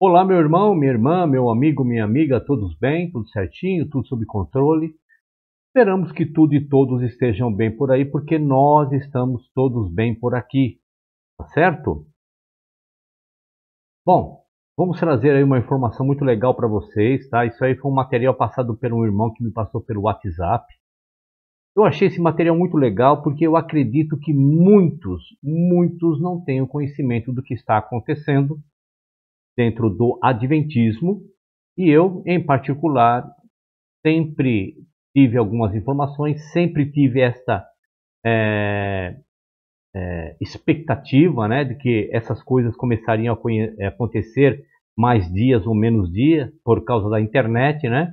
Olá, meu irmão, minha irmã, meu amigo, minha amiga, todos bem? Tudo certinho? Tudo sob controle? Esperamos que tudo e todos estejam bem por aí, porque nós estamos todos bem por aqui, tá certo? Bom, vamos trazer aí uma informação muito legal para vocês, tá? Isso aí foi um material passado por um irmão que me passou pelo WhatsApp. Eu achei esse material muito legal porque eu acredito que muitos não têm o conhecimento do que está acontecendo dentro do Adventismo, e eu, em particular, sempre tive algumas informações, sempre tive esta é, expectativa, né, de que essas coisas começariam a acontecer mais dias ou menos dias, por causa da internet, né?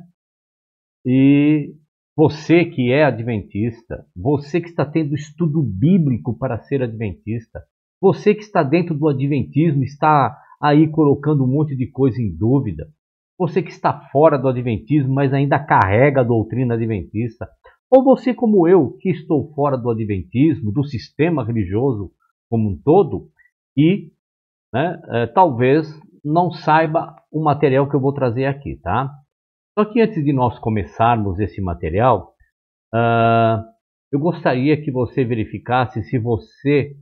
E você que é adventista, você que está tendo estudo bíblico para ser adventista, você que está dentro do adventismo, está aí colocando um monte de coisa em dúvida, você que está fora do adventismo, mas ainda carrega a doutrina adventista, ou você como eu, que estou fora do adventismo, do sistema religioso como um todo, e talvez não saiba o material que eu vou trazer aqui, tá? Só que antes de nós começarmos esse material, eu gostaria que você verificasse se você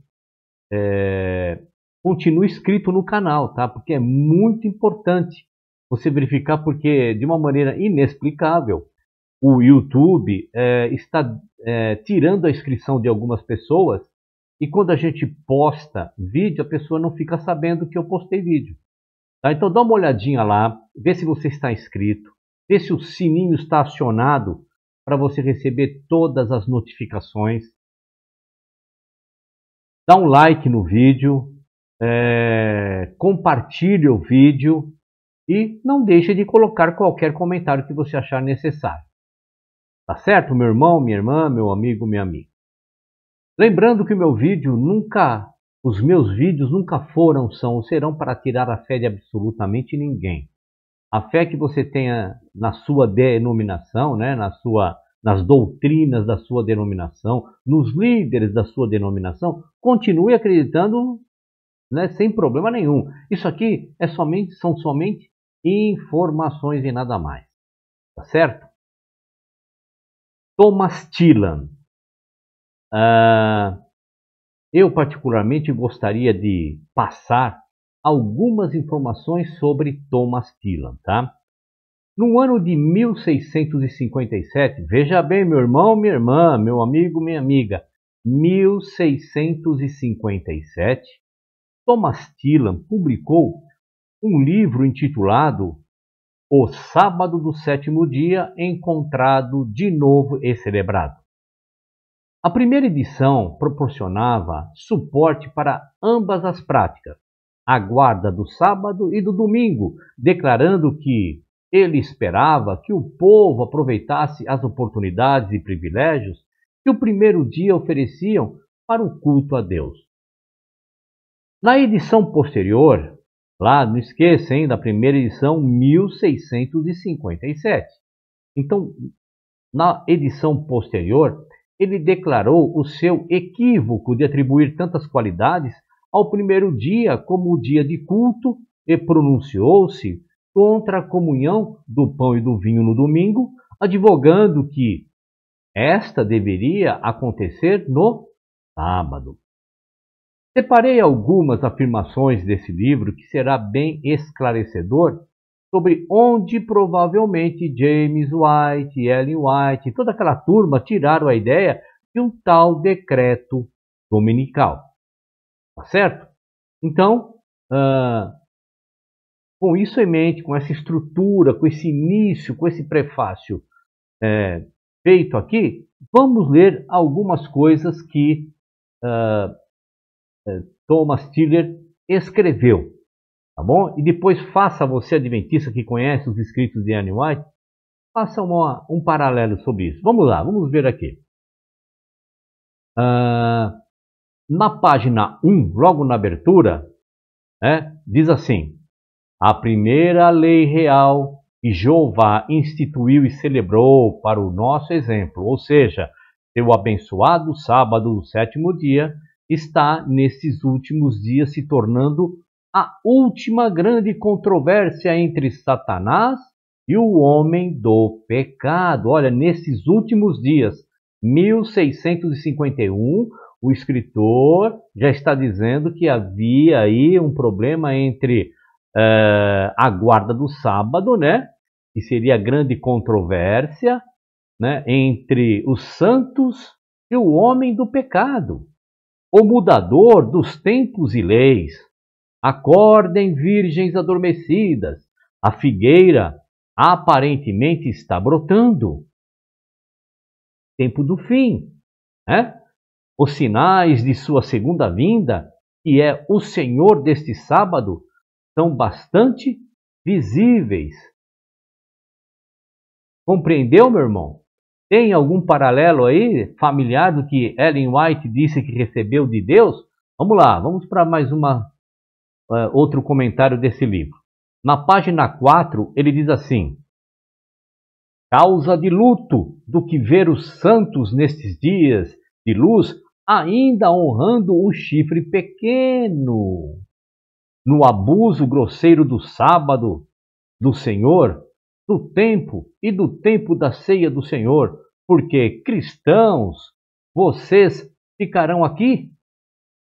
continua inscrito no canal, tá? Porque é muito importante você verificar, porque de uma maneira inexplicável, o YouTube está tirando a inscrição de algumas pessoas, e quando a gente posta vídeo, a pessoa não fica sabendo que eu postei vídeo. Tá? Então dá uma olhadinha lá, vê se você está inscrito, vê se o sininho está acionado para você receber todas as notificações. Dá um like no vídeo, compartilhe o vídeo e não deixe de colocar qualquer comentário que você achar necessário. Tá certo, meu irmão, minha irmã, meu amigo, minha amiga? Lembrando que os meus vídeos nunca foram, são ou serão para tirar a fé de absolutamente ninguém. A fé que você tenha na sua denominação, né, nas doutrinas da sua denominação, nos líderes da sua denominação, continue acreditando, né, sem problema nenhum. Isso aqui são somente informações e nada mais. Tá certo? Thomas Tillan. Eu particularmente gostaria de passar algumas informações sobre Thomas Tillan, tá? No ano de 1657, veja bem, meu irmão, minha irmã, meu amigo, minha amiga, 1657, Thomas Tillan publicou um livro intitulado O Sábado do Sétimo Dia Encontrado de Novo e Celebrado. A primeira edição proporcionava suporte para ambas as práticas, a guarda do sábado e do domingo, declarando que ele esperava que o povo aproveitasse as oportunidades e privilégios que o primeiro dia ofereciam para o culto a Deus. Na edição posterior, lá, não esqueça, da primeira edição, 1657. Então, na edição posterior, ele declarou o seu equívoco de atribuir tantas qualidades ao primeiro dia como o dia de culto e pronunciou-se contra a comunhão do pão e do vinho no domingo, advogando que esta deveria acontecer no sábado. Separei algumas afirmações desse livro que será bem esclarecedor sobre onde provavelmente James White, Ellen White, toda aquela turma tiraram a ideia de um tal decreto dominical. Tá certo? Então, com isso em mente, com essa estrutura, com esse início, com esse prefácio feito aqui, vamos ler algumas coisas que Thomas Tillan escreveu. Tá bom? E depois faça você, adventista, que conhece os escritos de Ellen White, faça um paralelo sobre isso. Vamos lá, vamos ver aqui. Na página 1, logo na abertura, diz assim: a primeira lei real que Jeová instituiu e celebrou para o nosso exemplo, ou seja, seu abençoado sábado do sétimo dia, está nesses últimos dias se tornando a última grande controvérsia entre Satanás e o homem do pecado. Olha, nesses últimos dias, 1651, o escritor já está dizendo que havia aí um problema entre a guarda do sábado, né? Que seria a grande controvérsia, né? Entre os santos e o homem do pecado, o mudador dos tempos e leis. Acordem, virgens adormecidas, a figueira aparentemente está brotando. Tempo do fim, né? Os sinais de sua segunda vinda, que é o Senhor deste sábado, são bastante visíveis. Compreendeu, meu irmão? Tem algum paralelo aí, familiar, do que Ellen White disse que recebeu de Deus? Vamos lá, vamos para mais outro comentário desse livro. Na página 4, ele diz assim: causa de luto do que ver os santos nestes dias de luz ainda honrando o chifre pequeno, no abuso grosseiro do sábado do Senhor, do tempo e do tempo da ceia do Senhor, porque cristãos, vocês ficarão aqui?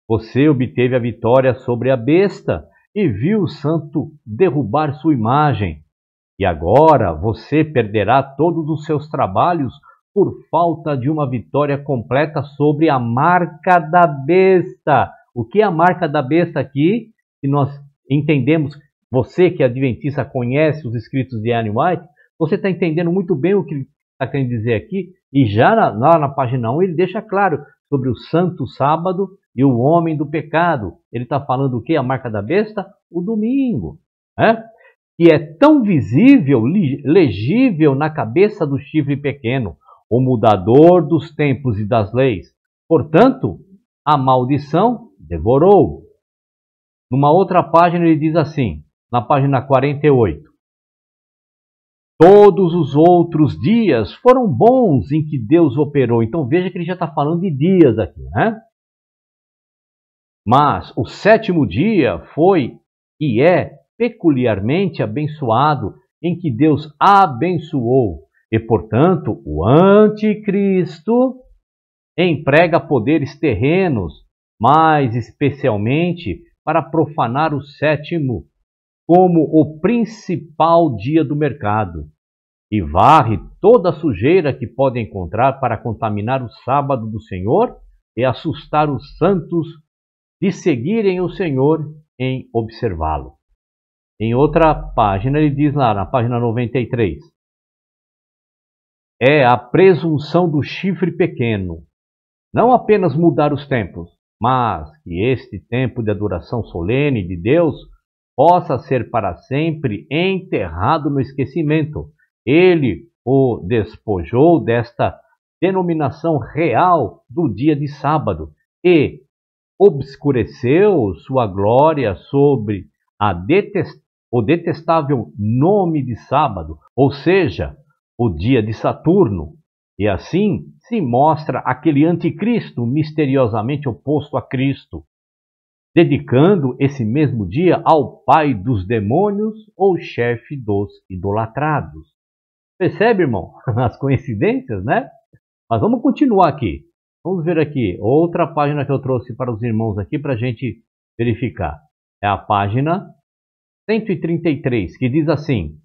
Você obteve a vitória sobre a besta e viu o santo derrubar sua imagem. E agora você perderá todos os seus trabalhos por falta de uma vitória completa sobre a marca da besta. O que é a marca da besta aqui? Que nós entendemos, você que é adventista conhece os escritos de Ellen White, você está entendendo muito bem o que ele está querendo dizer aqui. E já lá na página 1 ele deixa claro sobre o santo sábado e o homem do pecado. Ele está falando o que? A marca da besta? O domingo, né? Que é tão visível, legível na cabeça do chifre pequeno, o mudador dos tempos e das leis. Portanto, a maldição devorou. Numa outra página ele diz assim, na página 48, todos os outros dias foram bons em que Deus operou. Então veja que ele já está falando de dias aqui, né? Mas o sétimo dia foi e é peculiarmente abençoado, em que Deus abençoou. E, portanto, o anticristo emprega poderes terrenos, mais especialmente para profanar o sétimo como o principal dia do mercado, e varre toda a sujeira que pode encontrar para contaminar o sábado do Senhor e assustar os santos de seguirem o Senhor em observá-lo. Em outra página, ele diz lá, na página 93, é a presunção do chifre pequeno, não apenas mudar os tempos, mas que este tempo de adoração solene de Deus possa ser para sempre enterrado no esquecimento. Ele o despojou desta denominação real do dia de sábado e obscureceu sua glória sobre o detestável nome de sábado, ou seja, o dia de Saturno. E assim se mostra aquele anticristo misteriosamente oposto a Cristo, dedicando esse mesmo dia ao pai dos demônios ou chefe dos idolatrados. Percebe, irmão, as coincidências, né? Mas vamos continuar aqui. Vamos ver aqui, outra página que eu trouxe para os irmãos aqui para a gente verificar. É a página 133, que diz assim: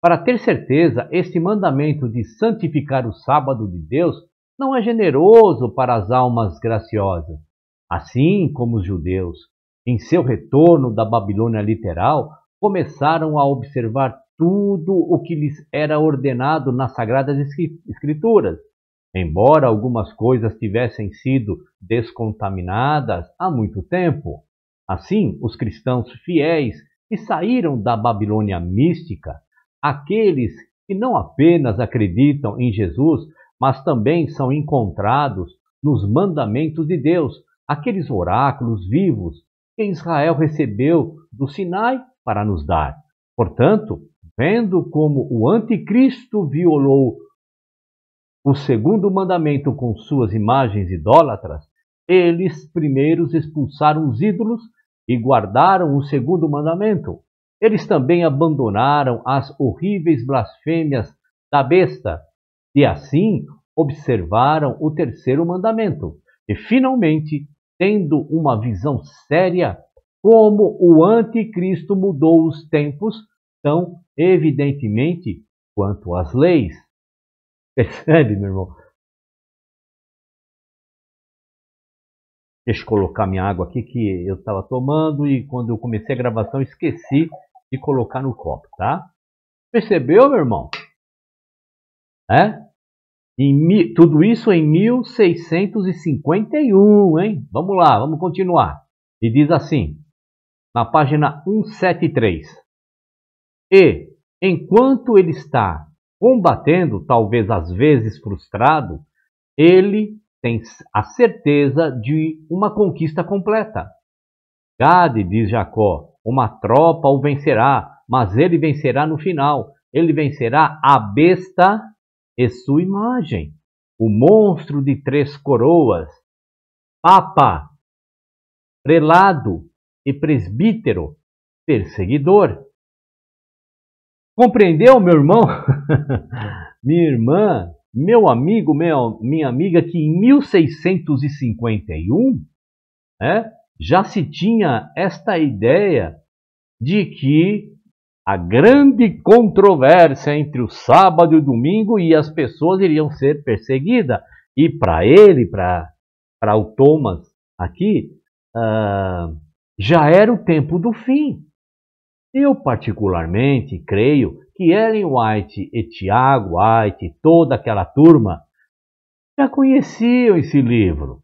para ter certeza, este mandamento de santificar o sábado de Deus não é generoso para as almas graciosas. Assim como os judeus, em seu retorno da Babilônia literal, começaram a observar tudo o que lhes era ordenado nas Sagradas Escrituras, embora algumas coisas tivessem sido descontaminadas há muito tempo. Assim, os cristãos fiéis que saíram da Babilônia mística, aqueles que não apenas acreditam em Jesus, mas também são encontrados nos mandamentos de Deus, aqueles oráculos vivos que Israel recebeu do Sinai para nos dar. Portanto, vendo como o anticristo violou o segundo mandamento com suas imagens idólatras, eles primeiros expulsaram os ídolos e guardaram o segundo mandamento. Eles também abandonaram as horríveis blasfêmias da besta e assim observaram o terceiro mandamento. E finalmente, tendo uma visão séria, como o anticristo mudou os tempos, tão evidentemente quanto as leis. Percebe, meu irmão? Deixa eu colocar minha água aqui que eu estava tomando e quando eu comecei a gravação esqueci de colocar no copo, tá? Percebeu, meu irmão? Tudo isso em 1651, hein? Vamos lá, vamos continuar. E diz assim, na página 173. E, enquanto ele está combatendo, talvez às vezes frustrado, ele tem a certeza de uma conquista completa. Gade, diz Jacó, uma tropa o vencerá, mas ele vencerá no final. Ele vencerá a besta e sua imagem, o monstro de 3 coroas, papa, prelado e presbítero, perseguidor. Compreendeu, meu irmão? Minha irmã, meu amigo, minha amiga, que em 1651 já se tinha esta ideia de que a grande controvérsia entre o sábado e o domingo e as pessoas iriam ser perseguidas. E para ele, para o Thomas aqui, já era o tempo do fim. Eu particularmente creio que Ellen White e Tiago White, toda aquela turma, já conheciam esse livro.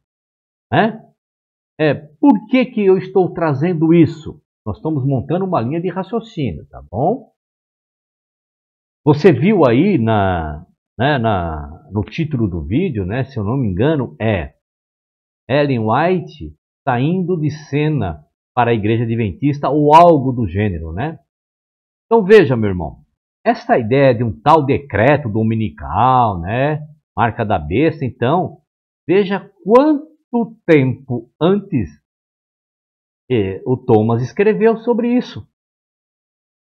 Por que eu estou trazendo isso? Nós estamos montando uma linha de raciocínio, tá bom? Você viu aí no título do vídeo, se eu não me engano, Ellen White saindo de cena para a Igreja Adventista ou algo do gênero, Então veja, meu irmão, essa ideia de um tal decreto dominical, marca da besta, então, veja quanto tempo antes o Thomas escreveu sobre isso.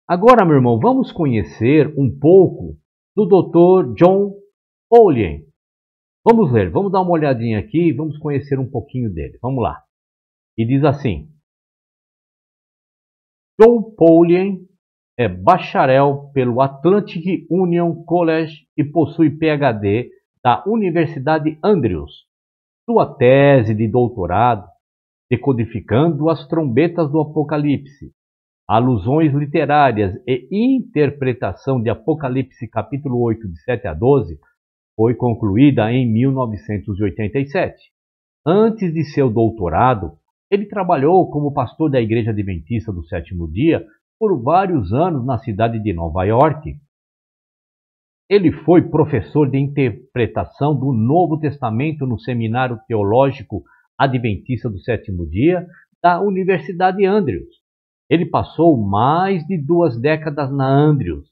Agora, meu irmão, vamos conhecer um pouco do Dr. John Pauline. Vamos ler, vamos dar uma olhadinha aqui e vamos conhecer um pouquinho dele. Vamos lá. E diz assim: John Pauline é bacharel pelo Atlantic Union College e possui PhD da Universidade Andrews. Sua tese de doutorado, Decodificando as Trombetas do Apocalipse, Alusões Literárias e Interpretação de Apocalipse capítulo 8, de 7 a 12, foi concluída em 1987. Antes de seu doutorado, ele trabalhou como pastor da Igreja Adventista do Sétimo Dia por vários anos na cidade de Nova York. Ele foi professor de interpretação do Novo Testamento no Seminário Teológico Adventista do Sétimo Dia da Universidade Andrews. Ele passou mais de 2 décadas na Andrews.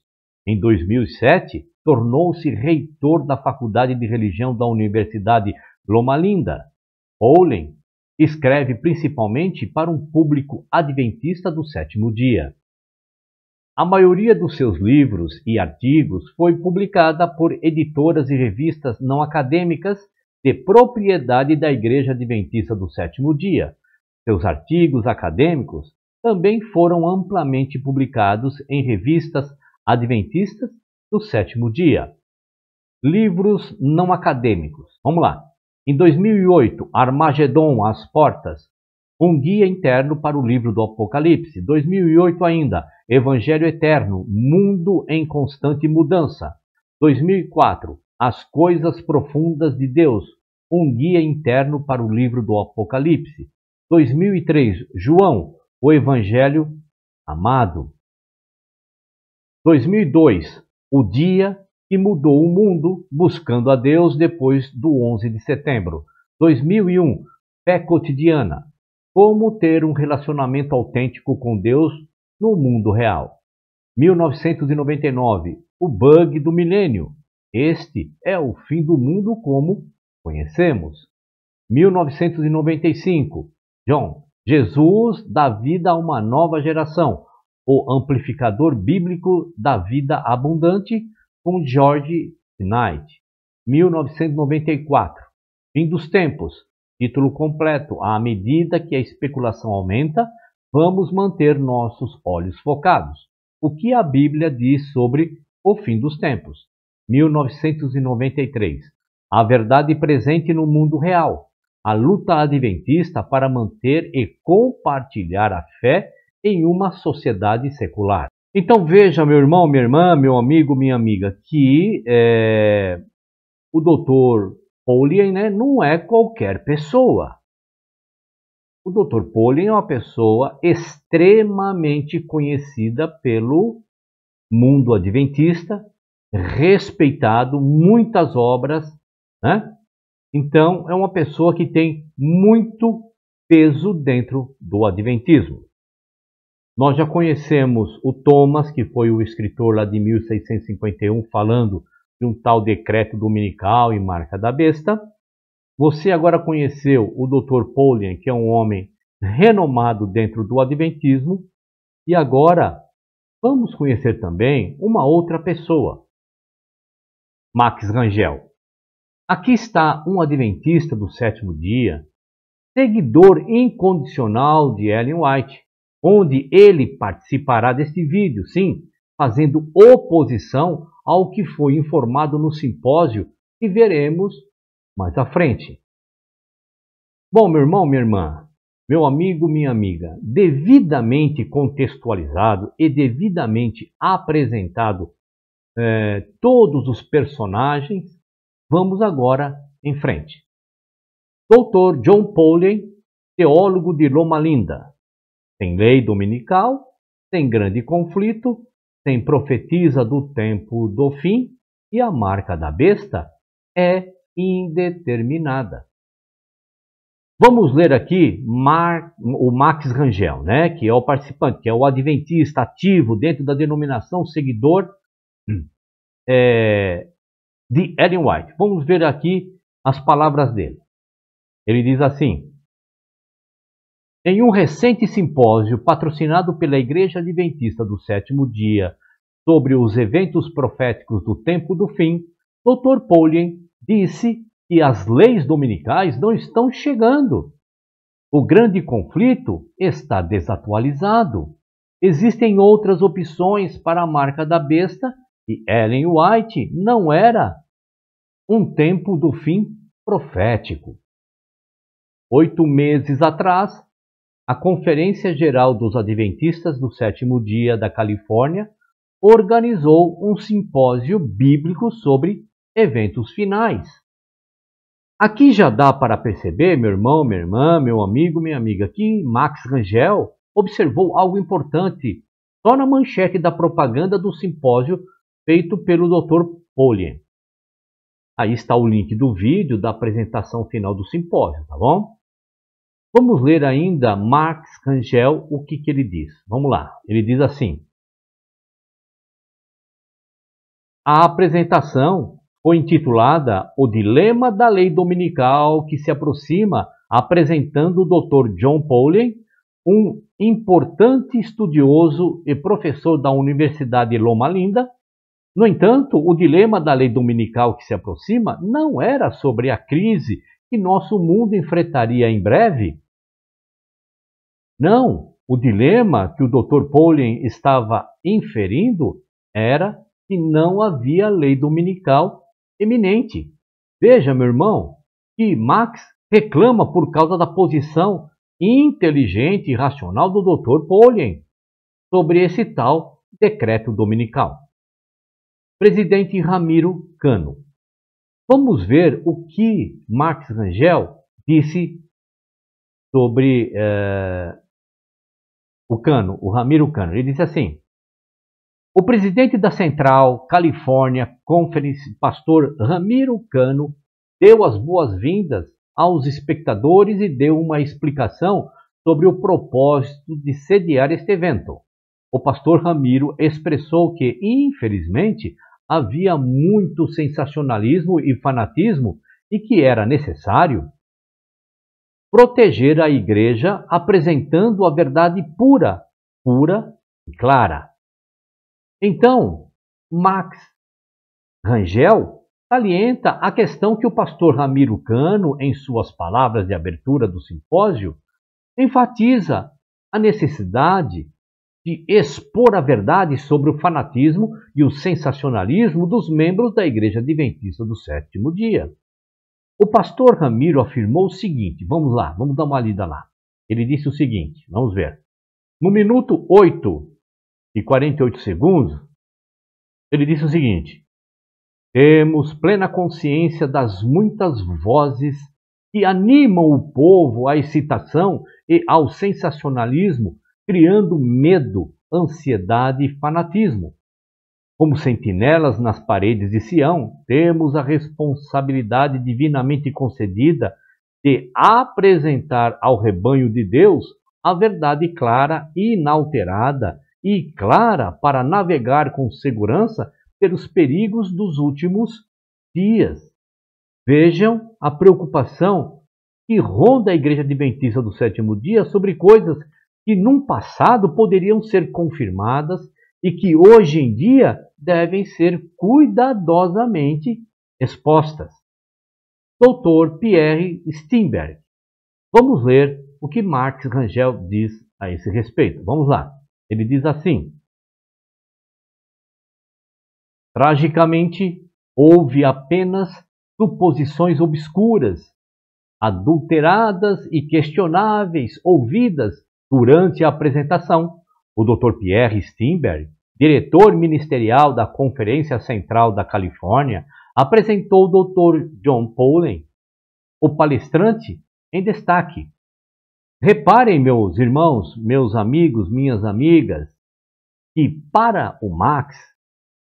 Em 2007, tornou-se reitor da Faculdade de Religião da Universidade Loma Linda. Pauline escreve principalmente para um público adventista do sétimo dia. A maioria dos seus livros e artigos foi publicada por editoras e revistas não acadêmicas de propriedade da Igreja Adventista do Sétimo Dia. Seus artigos acadêmicos também foram amplamente publicados em revistas adventistas do Sétimo Dia. Livros não acadêmicos. Vamos lá. Em 2008, Armagedon, As Portas, um guia interno para o livro do Apocalipse. 2008 ainda, Evangelho Eterno, Mundo em Constante Mudança. 2004, As Coisas Profundas de Deus, um guia interno para o livro do Apocalipse. 2003, João, o Evangelho Amado. 2002, O Dia que Mudou o Mundo, Buscando a Deus depois do 11 de setembro. 2001, Fé Cotidiana, Como ter um relacionamento autêntico com Deus no mundo real. 1999, O Bug do Milênio, Este é o fim do mundo como conhecemos. 1995, John, Jesus dá vida a uma nova geração. O amplificador bíblico da vida abundante, com George Knight, 1994. Fim dos tempos. Título completo. À medida que a especulação aumenta, vamos manter nossos olhos focados. O que a Bíblia diz sobre o fim dos tempos? 1993. A verdade presente no mundo real. A luta adventista para manter e compartilhar a fé em uma sociedade secular. Então veja, meu irmão, minha irmã, meu amigo, minha amiga, que o Dr. Pauling, né, não é qualquer pessoa. O Dr. Pauling é uma pessoa extremamente conhecida pelo mundo adventista, respeitado, muitas obras, né? Então, é uma pessoa que tem muito peso dentro do adventismo. Nós já conhecemos o Thomas, que foi o escritor lá de 1651, falando de um tal decreto dominical e marca da besta. Você agora conheceu o Dr. Pauling, que é um homem renomado dentro do adventismo. E agora, vamos conhecer também uma outra pessoa, Max Rangel. Aqui está um adventista do sétimo dia, seguidor incondicional de Ellen White, onde ele participará deste vídeo, sim, fazendo oposição ao que foi informado no simpósio que veremos mais à frente. Bom, meu irmão, minha irmã, meu amigo, minha amiga, devidamente contextualizado e devidamente apresentado todos os personagens, vamos agora em frente. Dr. John Pauling, teólogo de Loma Linda. Sem lei dominical, sem grande conflito, sem profetisa do tempo do fim, e a marca da besta é indeterminada. Vamos ler aqui o Max Rangel, né, que é o participante, que é o adventista ativo dentro da denominação, seguidor de Ellen White. Vamos ver aqui as palavras dele. Ele diz assim: em um recente simpósio patrocinado pela Igreja Adventista do Sétimo Dia sobre os eventos proféticos do tempo do fim, Dr. Pauling disse que as leis dominicais não estão chegando. O grande conflito está desatualizado. Existem outras opções para a marca da besta e Ellen White não era um tempo do fim profético. 8 meses atrás, a Conferência Geral dos Adventistas do Sétimo Dia da Califórnia organizou um simpósio bíblico sobre eventos finais. Aqui já dá para perceber, meu irmão, minha irmã, meu amigo, minha amiga, que Max Rangel observou algo importante só na manchete da propaganda do simpósio feito pelo Dr. Pauling. Aí está o link do vídeo da apresentação final do simpósio, tá bom? Vamos ler ainda Max Rangel, o que ele diz. Vamos lá. Ele diz assim: a apresentação foi intitulada O Dilema da Lei Dominical que se aproxima, apresentando o Dr. John Pauling, um importante estudioso e professor da Universidade Loma Linda. No entanto, o dilema da lei dominical que se aproxima não era sobre a crise que nosso mundo enfrentaria em breve. Não, o dilema que o Dr. Pauling estava inferindo era que não havia lei dominical eminente. Veja, meu irmão, que Max reclama por causa da posição inteligente e racional do Dr. Pauling sobre esse tal decreto dominical. Presidente Ramiro Cano. Vamos ver o que Max Rangel disse sobre o Ramiro Cano. Ele disse assim: o presidente da Central California Conference, pastor Ramiro Cano, deu as boas-vindas aos espectadores e deu uma explicação sobre o propósito de sediar este evento. O pastor Ramiro expressou que, infelizmente, havia muito sensacionalismo e fanatismo e que era necessário proteger a igreja apresentando a verdade pura e clara. Então, Max Rangel salienta a questão que o pastor Ramiro Cano, em suas palavras de abertura do simpósio, enfatiza a necessidade de expor a verdade sobre o fanatismo e o sensacionalismo dos membros da Igreja Adventista do Sétimo Dia. O pastor Ramiro afirmou o seguinte, vamos lá, vamos dar uma lida lá. Ele disse o seguinte, vamos ver. No minuto 8 e 48 segundos, ele disse o seguinte: temos plena consciência das muitas vozes que animam o povo à excitação e ao sensacionalismo, criando medo, ansiedade e fanatismo. Como sentinelas nas paredes de Sião, temos a responsabilidade divinamente concedida de apresentar ao rebanho de Deus a verdade clara e inalterada e clara para navegar com segurança pelos perigos dos últimos dias. Vejam a preocupação que ronda a Igreja Adventista do Sétimo Dia sobre coisas que num passado poderiam ser confirmadas e que hoje em dia devem ser cuidadosamente expostas. Dr. Pierre Steinberg. Vamos ler o que Max Rangel diz a esse respeito. Vamos lá. Ele diz assim: tragicamente, houve apenas suposições obscuras, adulteradas e questionáveis ouvidas durante a apresentação. O Dr. Pierre Steinberg, diretor ministerial da Conferência Central da Califórnia, apresentou o Dr. John Poulen, o palestrante, em destaque. Reparem, meus irmãos, meus amigos, minhas amigas, que para o Max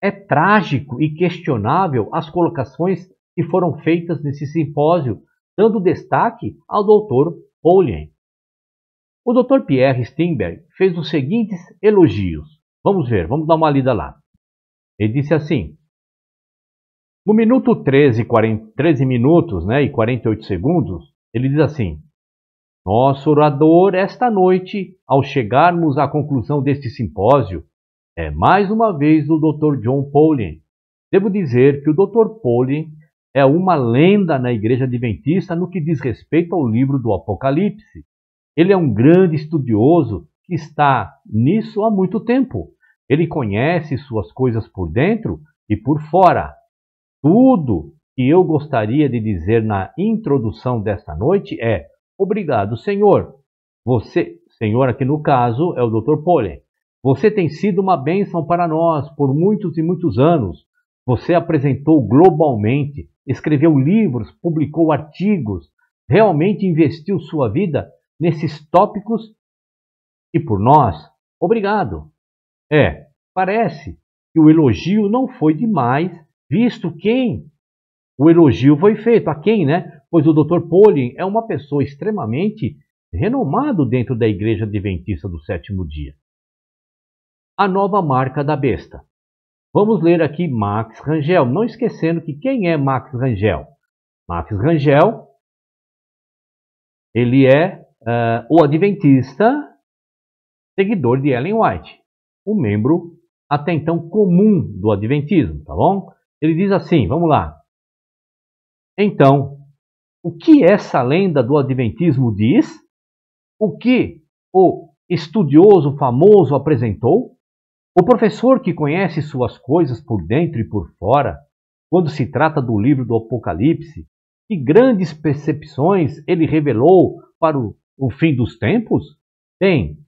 é trágico e questionável as colocações que foram feitas nesse simpósio, dando destaque ao Dr. Poulen. O Dr. Pierre Steinberg fez os seguintes elogios. Vamos ver, vamos dar uma lida lá. Ele disse assim: no minuto 13 minutos e 48 segundos, ele diz assim: nosso orador esta noite, ao chegarmos à conclusão deste simpósio, é mais uma vez o Dr. John Poulen. Devo dizer que o Dr. Poulen é uma lenda na Igreja Adventista no que diz respeito ao livro do Apocalipse. Ele é um grande estudioso que está nisso há muito tempo. Ele conhece suas coisas por dentro e por fora. Tudo que eu gostaria de dizer na introdução desta noite é: obrigado, Senhor. Você, Senhor aqui no caso, é o Dr. Poulen. Você tem sido uma bênção para nós por muitos e muitos anos. Você apresentou globalmente, escreveu livros, publicou artigos, realmente investiu sua vida nesses tópicos e por nós, obrigado. Parece que o elogio não foi demais, visto quem o elogio foi feito. A quem, né? Pois o Dr. Poulen é uma pessoa extremamente renomada dentro da Igreja Adventista do Sétimo Dia. A nova marca da besta. Vamos ler aqui Max Rangel, não esquecendo que quem é Max Rangel? Max Rangel, ele é o adventista seguidor de Ellen White, um membro até então comum do adventismo, tá bom? Ele diz assim, vamos lá. Então, o que essa lenda do adventismo diz? O que o estudioso famoso apresentou? O professor que conhece suas coisas por dentro e por fora, quando se trata do livro do Apocalipse, que grandes percepções ele revelou para o fim dos tempos? Bem,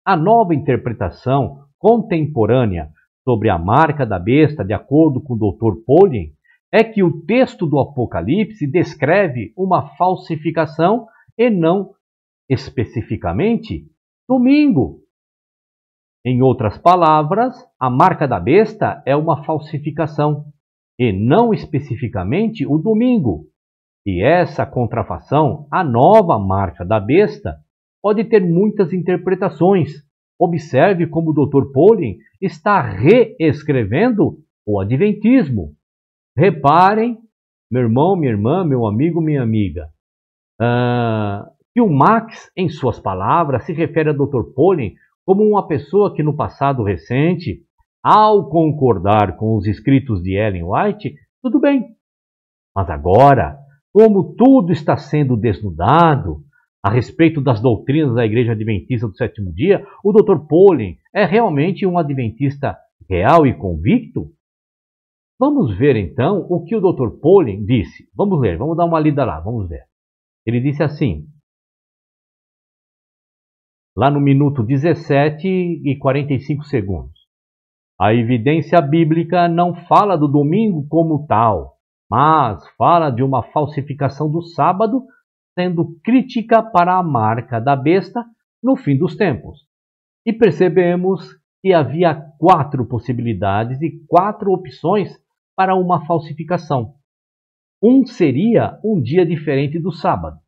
a nova interpretação contemporânea sobre a marca da besta, de acordo com o Dr. Poulen, é que o texto do Apocalipse descreve uma falsificação e não especificamente domingo. Em outras palavras, a marca da besta é uma falsificação e não especificamente o domingo. E essa contrafação, a nova marca da besta, pode ter muitas interpretações. Observe como o Dr. Poulen está reescrevendo o adventismo. Reparem, meu irmão, minha irmã, meu amigo, minha amiga, E o Max, em suas palavras, se refere a Dr. Pauling como uma pessoa que no passado recente, ao concordar com os escritos de Ellen White, tudo bem. Mas agora, como tudo está sendo desnudado a respeito das doutrinas da Igreja Adventista do Sétimo Dia, o Dr. Pauling é realmente um adventista real e convicto? Vamos ver então o que o Dr. Pauling disse. Vamos ler, vamos dar uma lida lá, vamos ver. Ele disse assim, lá no minuto 17 e 45 segundos. A evidência bíblica não fala do domingo como tal, mas fala de uma falsificação do sábado, sendo crítica para a marca da besta no fim dos tempos. E percebemos que havia 4 possibilidades e 4 opções para uma falsificação. Um seria um dia diferente do sábado.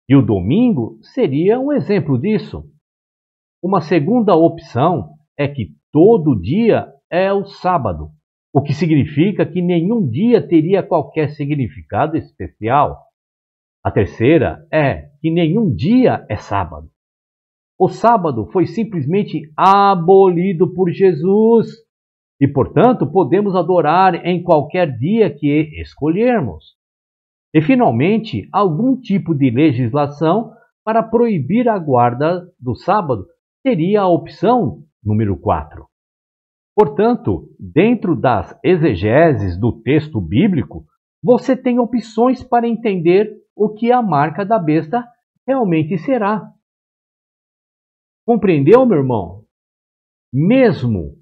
E o domingo seria um exemplo disso. Uma segunda opção é que todo dia é o sábado, o que significa que nenhum dia teria qualquer significado especial. A terceira é que nenhum dia é sábado. O sábado foi simplesmente abolido por Jesus e, portanto, podemos adorar em qualquer dia que escolhermos. E, finalmente, algum tipo de legislação para proibir a guarda do sábado seria a opção número 4. Portanto, dentro das exegeses do texto bíblico, você tem opções para entender o que a marca da besta realmente será. Compreendeu, meu irmão? Mesmo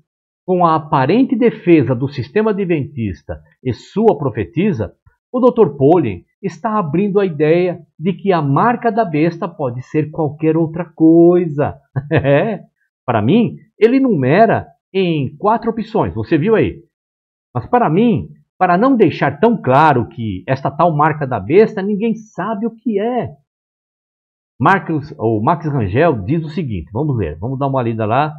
com a aparente defesa do sistema adventista e sua profetisa, o Dr. Pauling está abrindo a ideia de que a marca da besta pode ser qualquer outra coisa. Para mim, ele numera em 4 opções, você viu aí? Mas para mim, para não deixar tão claro que esta tal marca da besta, ninguém sabe o que é. Max Rangel diz o seguinte, vamos ler, vamos dar uma lida lá,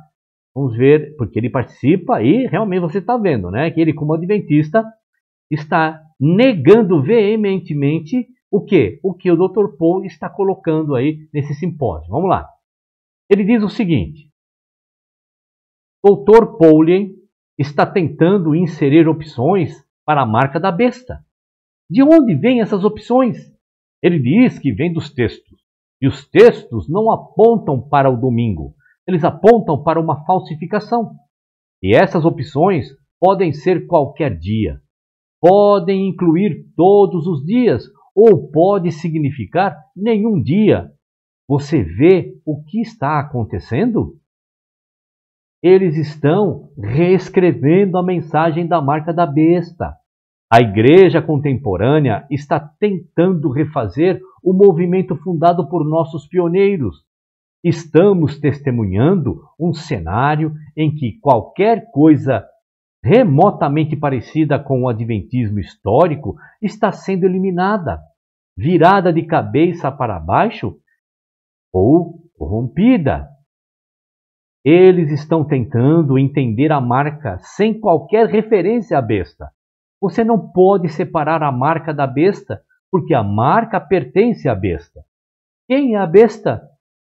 vamos ver, porque ele participa e realmente você está vendo, né, que ele como adventista está negando veementemente o quê? O que o Dr. Paul está colocando aí nesse simpósio. Vamos lá. Ele diz o seguinte, Dr. Pauling está tentando inserir opções para a marca da besta. De onde vêm essas opções? Ele diz que vem dos textos. E os textos não apontam para o domingo, eles apontam para uma falsificação. E essas opções podem ser qualquer dia, podem incluir todos os dias, ou pode significar nenhum dia. Você vê o que está acontecendo? Eles estão reescrevendo a mensagem da marca da besta. A igreja contemporânea está tentando refazer o movimento fundado por nossos pioneiros. Estamos testemunhando um cenário em que qualquer coisa remotamente parecida com o adventismo histórico está sendo eliminada, virada de cabeça para baixo ou corrompida. Eles estão tentando entender a marca sem qualquer referência à besta. Você não pode separar a marca da besta, porque a marca pertence à besta. Quem é a besta?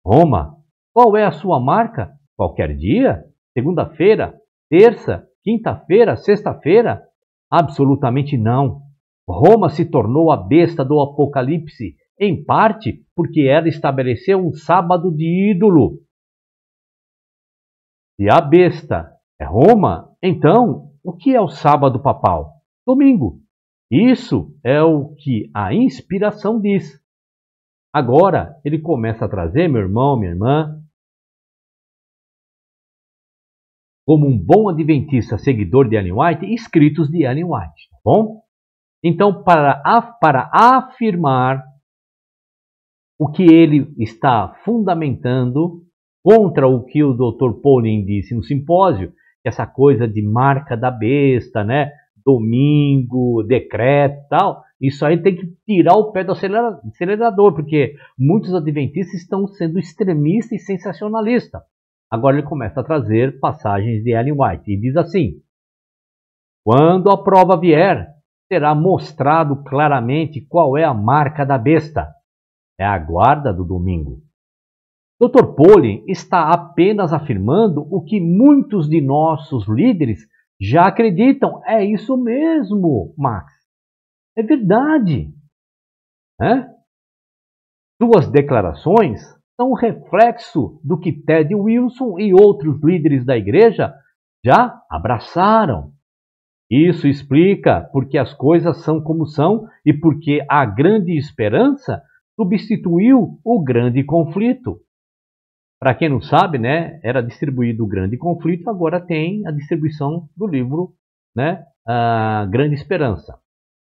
Roma. Qual é a sua marca? Qualquer dia? Segunda-feira? Terça? Quinta-feira? Sexta-feira? Absolutamente não. Roma se tornou a besta do Apocalipse, em parte porque ela estabeleceu um sábado de ídolo. Se a besta é Roma, então o que é o sábado papal? Domingo. Isso é o que a inspiração diz. Agora ele começa a trazer, meu irmão, minha irmã, como um bom adventista seguidor de Ellen White, escritos de Ellen White, tá bom? Então, para afirmar o que ele está fundamentando contra o que o Dr. Pauling disse no simpósio, essa coisa de marca da besta, né? Domingo, decreto e tal, isso aí tem que tirar o pé do acelerador, porque muitos adventistas estão sendo extremistas e sensacionalistas. Agora ele começa a trazer passagens de Ellen White e diz assim, quando a prova vier, será mostrado claramente qual é a marca da besta. é a guarda do domingo. Dr. Pollen está apenas afirmando o que muitos de nossos líderes já acreditam. É isso mesmo, Max. É verdade. Suas declarações são um reflexo do que Ted Wilson e outros líderes da igreja já abraçaram. Isso explica porque as coisas são como são e porque a grande esperança substituiu o grande conflito. Para quem não sabe, era distribuído o grande conflito, agora tem a distribuição do livro, A Grande Esperança.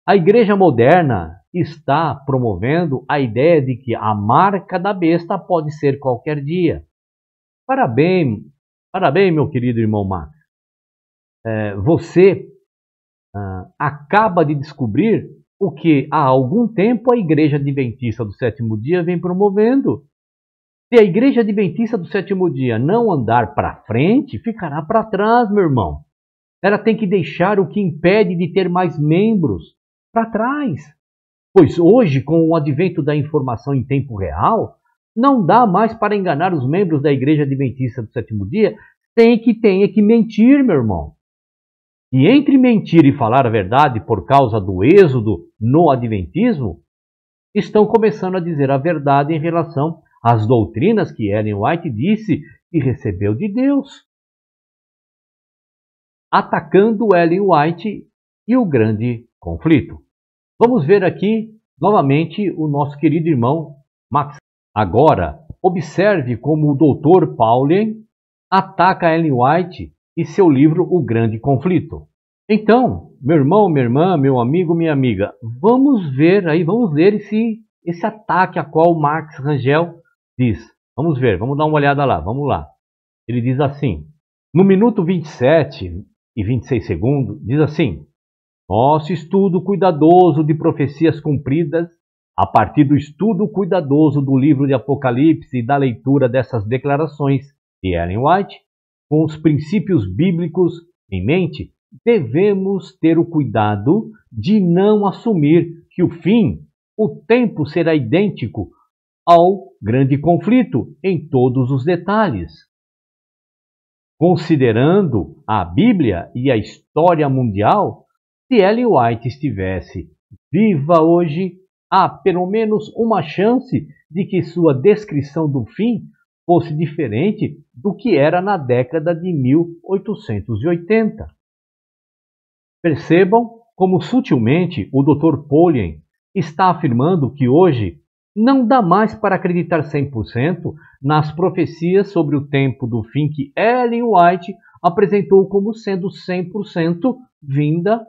A igreja moderna está promovendo a ideia de que a marca da besta pode ser qualquer dia. Parabéns, meu querido irmão Max. Você acaba de descobrir o que há algum tempo a Igreja Adventista do Sétimo Dia vem promovendo. Se a Igreja Adventista do Sétimo Dia não andar para frente, ficará para trás, meu irmão. Ela tem que deixar o que impede de ter mais membros para trás. Pois hoje, com o advento da informação em tempo real, não dá mais para enganar os membros da Igreja Adventista do Sétimo Dia sem que tenha que mentir, meu irmão. E entre mentir e falar a verdade por causa do êxodo no Adventismo, estão começando a dizer a verdade em relação às doutrinas que Ellen White disse que recebeu de Deus. Atacando Ellen White e o grande conflito. Vamos ver aqui novamente o nosso querido irmão Max. Agora, observe como o Dr. Pollen ataca Ellen White e seu livro O Grande Conflito. Então, meu irmão, minha irmã, meu amigo, minha amiga, vamos ler esse ataque a qual Max Rangel diz. Vamos ver, vamos dar uma olhada lá, vamos lá. Ele diz assim, no minuto 27 e 26 segundos, diz assim, nosso estudo cuidadoso de profecias cumpridas, a partir do estudo cuidadoso do livro de Apocalipse e da leitura dessas declarações de Ellen White, com os princípios bíblicos em mente, devemos ter o cuidado de não assumir que o tempo será idêntico ao grande conflito em todos os detalhes. Considerando a Bíblia e a história mundial, se Ellen White estivesse viva hoje, há pelo menos uma chance de que sua descrição do fim fosse diferente do que era na década de 1880. Percebam como sutilmente o Dr. Pollen está afirmando que hoje não dá mais para acreditar 100% nas profecias sobre o tempo do fim que Ellen White apresentou como sendo 100% vinda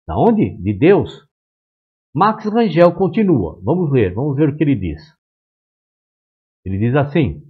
da onde? De Deus. Max Rangel continua. Vamos ver o que ele diz. Ele diz assim,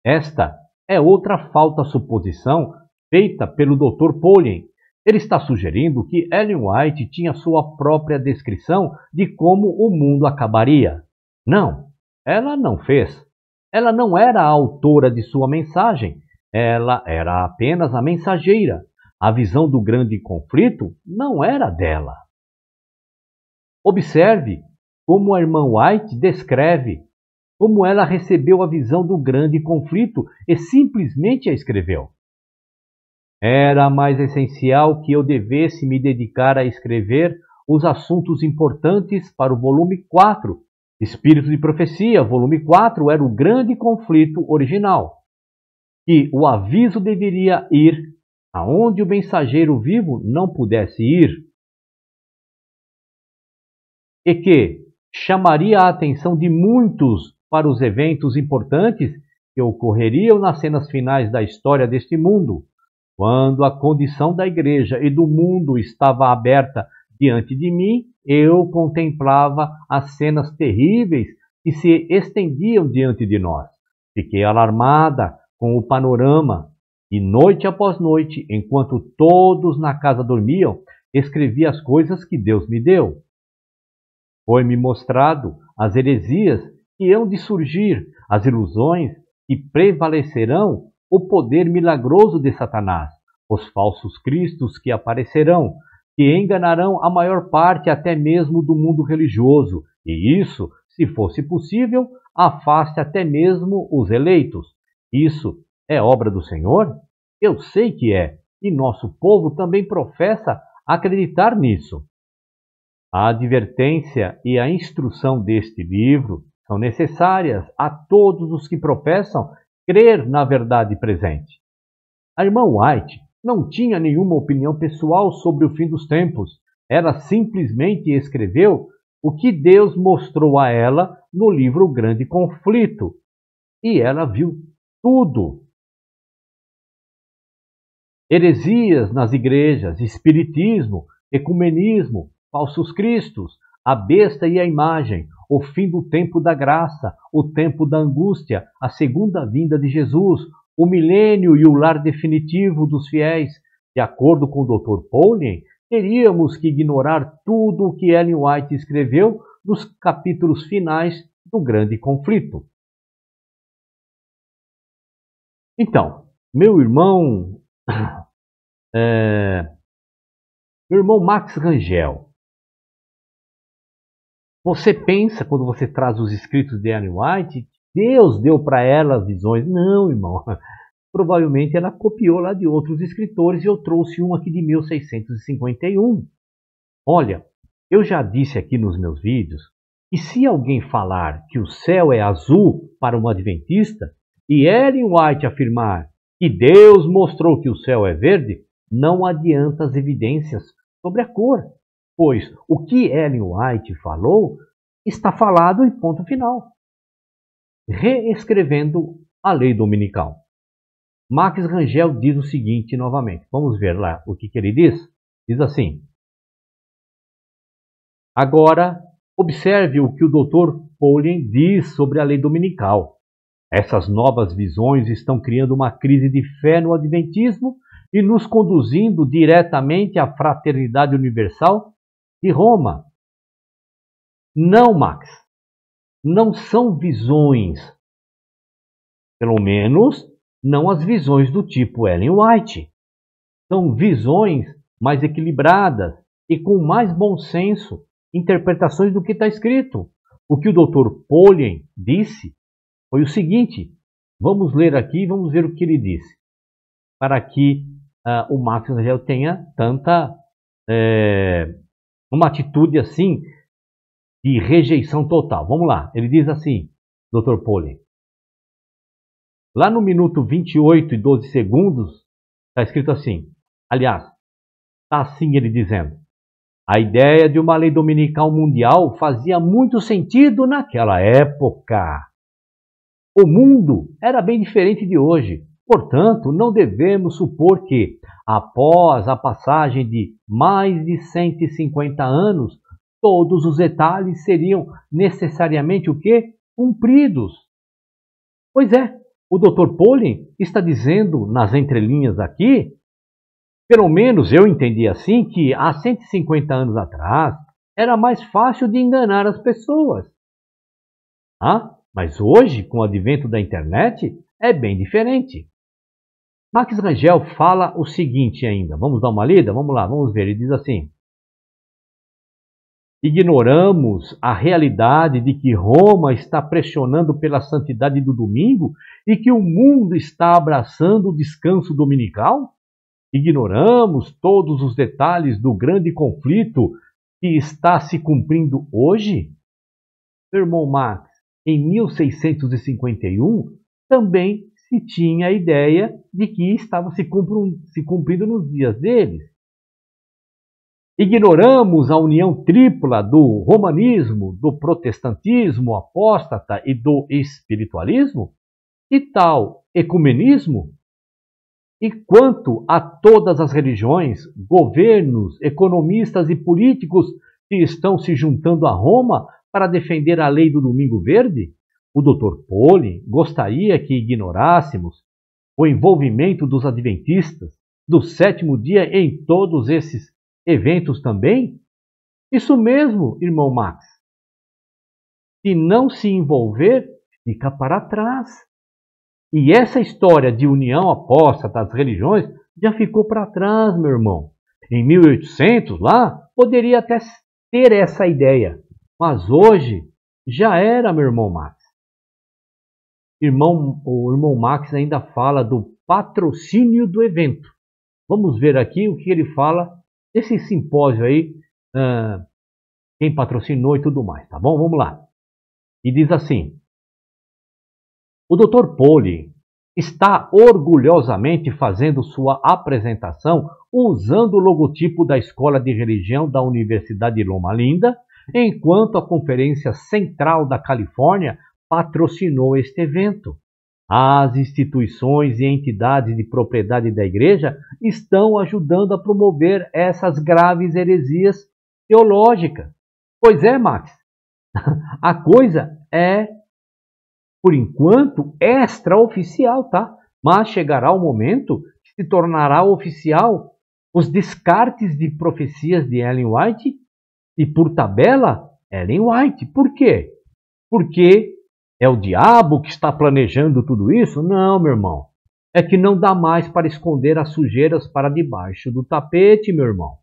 esta é outra falta suposição feita pelo Dr. Pollen. Ele está sugerindo que Ellen White tinha sua própria descrição de como o mundo acabaria. Não, ela não fez. Ela não era a autora de sua mensagem. Ela era apenas a mensageira. A visão do grande conflito não era dela. Observe como a irmã White descreve como ela recebeu a visão do grande conflito e simplesmente a escreveu. Era mais essencial que eu devesse me dedicar a escrever os assuntos importantes para o volume 4. Espírito de Profecia, volume 4, era o grande conflito original. Que o aviso deveria ir aonde o mensageiro vivo não pudesse ir. E que chamaria a atenção de muitos para os eventos importantes que ocorreriam nas cenas finais da história deste mundo. Quando a condição da igreja e do mundo estava aberta diante de mim, eu contemplava as cenas terríveis que se estendiam diante de nós. Fiquei alarmada com o panorama e noite após noite, enquanto todos na casa dormiam, escrevi as coisas que Deus me deu. Foi-me mostrado as heresias que hão de surgir, as ilusões que prevalecerão, o poder milagroso de Satanás, os falsos cristos que aparecerão, que enganarão a maior parte até mesmo do mundo religioso, E isso, se fosse possível, afaste até mesmo os eleitos. Isso é obra do Senhor? Eu sei que é, e nosso povo também professa acreditar nisso. A advertência e a instrução deste livro são necessárias a todos os que professam crer na verdade presente. A irmã White não tinha nenhuma opinião pessoal sobre o fim dos tempos. Ela simplesmente escreveu o que Deus mostrou a ela no livro Grande Conflito. E ela viu tudo. Heresias nas igrejas, espiritismo, ecumenismo, falsos cristos, a besta e a imagem, o fim do tempo da graça, o tempo da angústia, a segunda vinda de Jesus, o milênio e o lar definitivo dos fiéis. De acordo com o Dr. Pauling, teríamos que ignorar tudo o que Ellen White escreveu nos capítulos finais do Grande Conflito. Então, meu irmão Max Rangel, você pensa, quando você traz os escritos de Ellen White, Deus deu para ela as visões? Não, irmão. Provavelmente ela copiou lá de outros escritores e eu trouxe um aqui de 1651. Olha, eu já disse aqui nos meus vídeos que se alguém falar que o céu é azul para um adventista e Ellen White afirmar que Deus mostrou que o céu é verde, não adianta as evidências sobre a cor, pois o que Ellen White falou está falado em ponto final. Reescrevendo a lei dominical. Max Rangel diz o seguinte novamente. Vamos ver lá o que ele diz. Diz assim: agora, observe o que o Dr. Pauling diz sobre a lei dominical. Essas novas visões estão criando uma crise de fé no adventismo e nos conduzindo diretamente à fraternidade universal de Roma. Não, Max. Não são visões. Pelo menos, não as visões do tipo Ellen White. São visões mais equilibradas e com mais bom senso, interpretações do que está escrito. O que o Dr. Pauling disse foi o seguinte, vamos ler aqui e vamos ver o que ele disse, para que o Max Rangel tenha uma atitude assim de rejeição total. Vamos lá, ele diz assim, Dr. Pauling, lá no minuto 28 e 12 segundos, está escrito assim, aliás, está assim ele dizendo, a ideia de uma lei dominical mundial fazia muito sentido naquela época. O mundo era bem diferente de hoje. Portanto, não devemos supor que, após a passagem de mais de 150 anos, todos os detalhes seriam necessariamente o quê? Cumpridos. Pois é, o Dr. Pauling está dizendo nas entrelinhas aqui, pelo menos eu entendi assim, que há 150 anos atrás era mais fácil de enganar as pessoas. Mas hoje, com o advento da internet, é bem diferente. Max Rangel fala o seguinte ainda. Vamos dar uma lida? Vamos lá, vamos ver. Ele diz assim. Ignoramos a realidade de que Roma está pressionando pela santidade do domingo e que o mundo está abraçando o descanso dominical? Ignoramos todos os detalhes do grande conflito que está se cumprindo hoje? Meu irmão Max, em 1651, também se tinha a ideia de que estava se cumprindo nos dias deles. Ignoramos a união tripla do romanismo, do protestantismo apóstata e do espiritualismo? E tal ecumenismo? E quanto a todas as religiões, governos, economistas e políticos que estão se juntando a Roma para defender a lei do Domingo Verde, o Dr. Pauling gostaria que ignorássemos o envolvimento dos adventistas do sétimo dia em todos esses eventos também? Isso mesmo, irmão Max. Se não se envolver, fica para trás. E essa história de união apóstata das religiões já ficou para trás, meu irmão. Em 1800, lá, poderia até ter essa ideia. Mas hoje já era, meu irmão Max. O irmão Max ainda fala do patrocínio do evento. Vamos ver aqui o que ele fala desse simpósio aí, quem patrocinou e tudo mais, tá bom? Vamos lá. E diz assim: o Dr. Poli está orgulhosamente fazendo sua apresentação usando o logotipo da Escola de Religião da Universidade de Loma Linda, enquanto a Conferência Central da Califórnia patrocinou este evento. As instituições e entidades de propriedade da igreja estão ajudando a promover essas graves heresias teológicas. Pois é, Max, a coisa é, por enquanto, extraoficial, tá? Mas chegará o momento que se tornará oficial os descartes de profecias de Ellen White e, por tabela, Ellen White. Por quê? Porque é o diabo que está planejando tudo isso? Não, meu irmão. É que não dá mais para esconder as sujeiras para debaixo do tapete, meu irmão.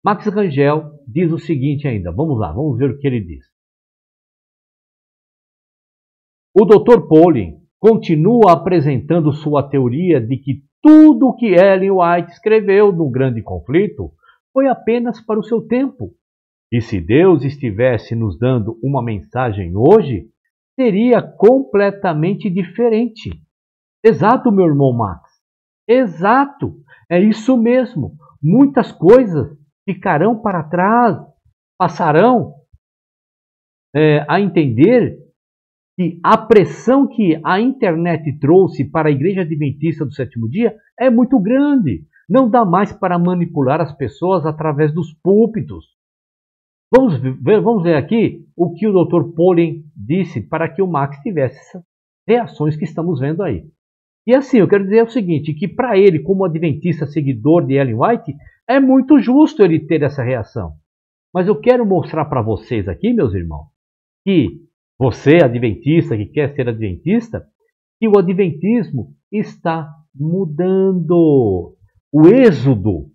Max Rangel diz o seguinte ainda. Vamos lá, vamos ver o que ele diz. O Dr. Poli continua apresentando sua teoria de que tudo o que Ellen White escreveu no Grande Conflito foi apenas para o seu tempo. E se Deus estivesse nos dando uma mensagem hoje, seria completamente diferente. Exato, meu irmão Max. Exato. É isso mesmo. Muitas coisas ficarão para trás, passarão a entender que a pressão que a internet trouxe para a Igreja Adventista do Sétimo Dia é muito grande. Não dá mais para manipular as pessoas através dos púlpitos. Vamos ver aqui o que o Dr. Poli disse para que o Max tivesse essas reações que estamos vendo aí. E assim, eu quero dizer o seguinte, que para ele, como adventista seguidor de Ellen White, é muito justo ele ter essa reação. Mas eu quero mostrar para vocês aqui, meus irmãos, que você, adventista, que quer ser adventista, que o adventismo está mudando. O êxodo,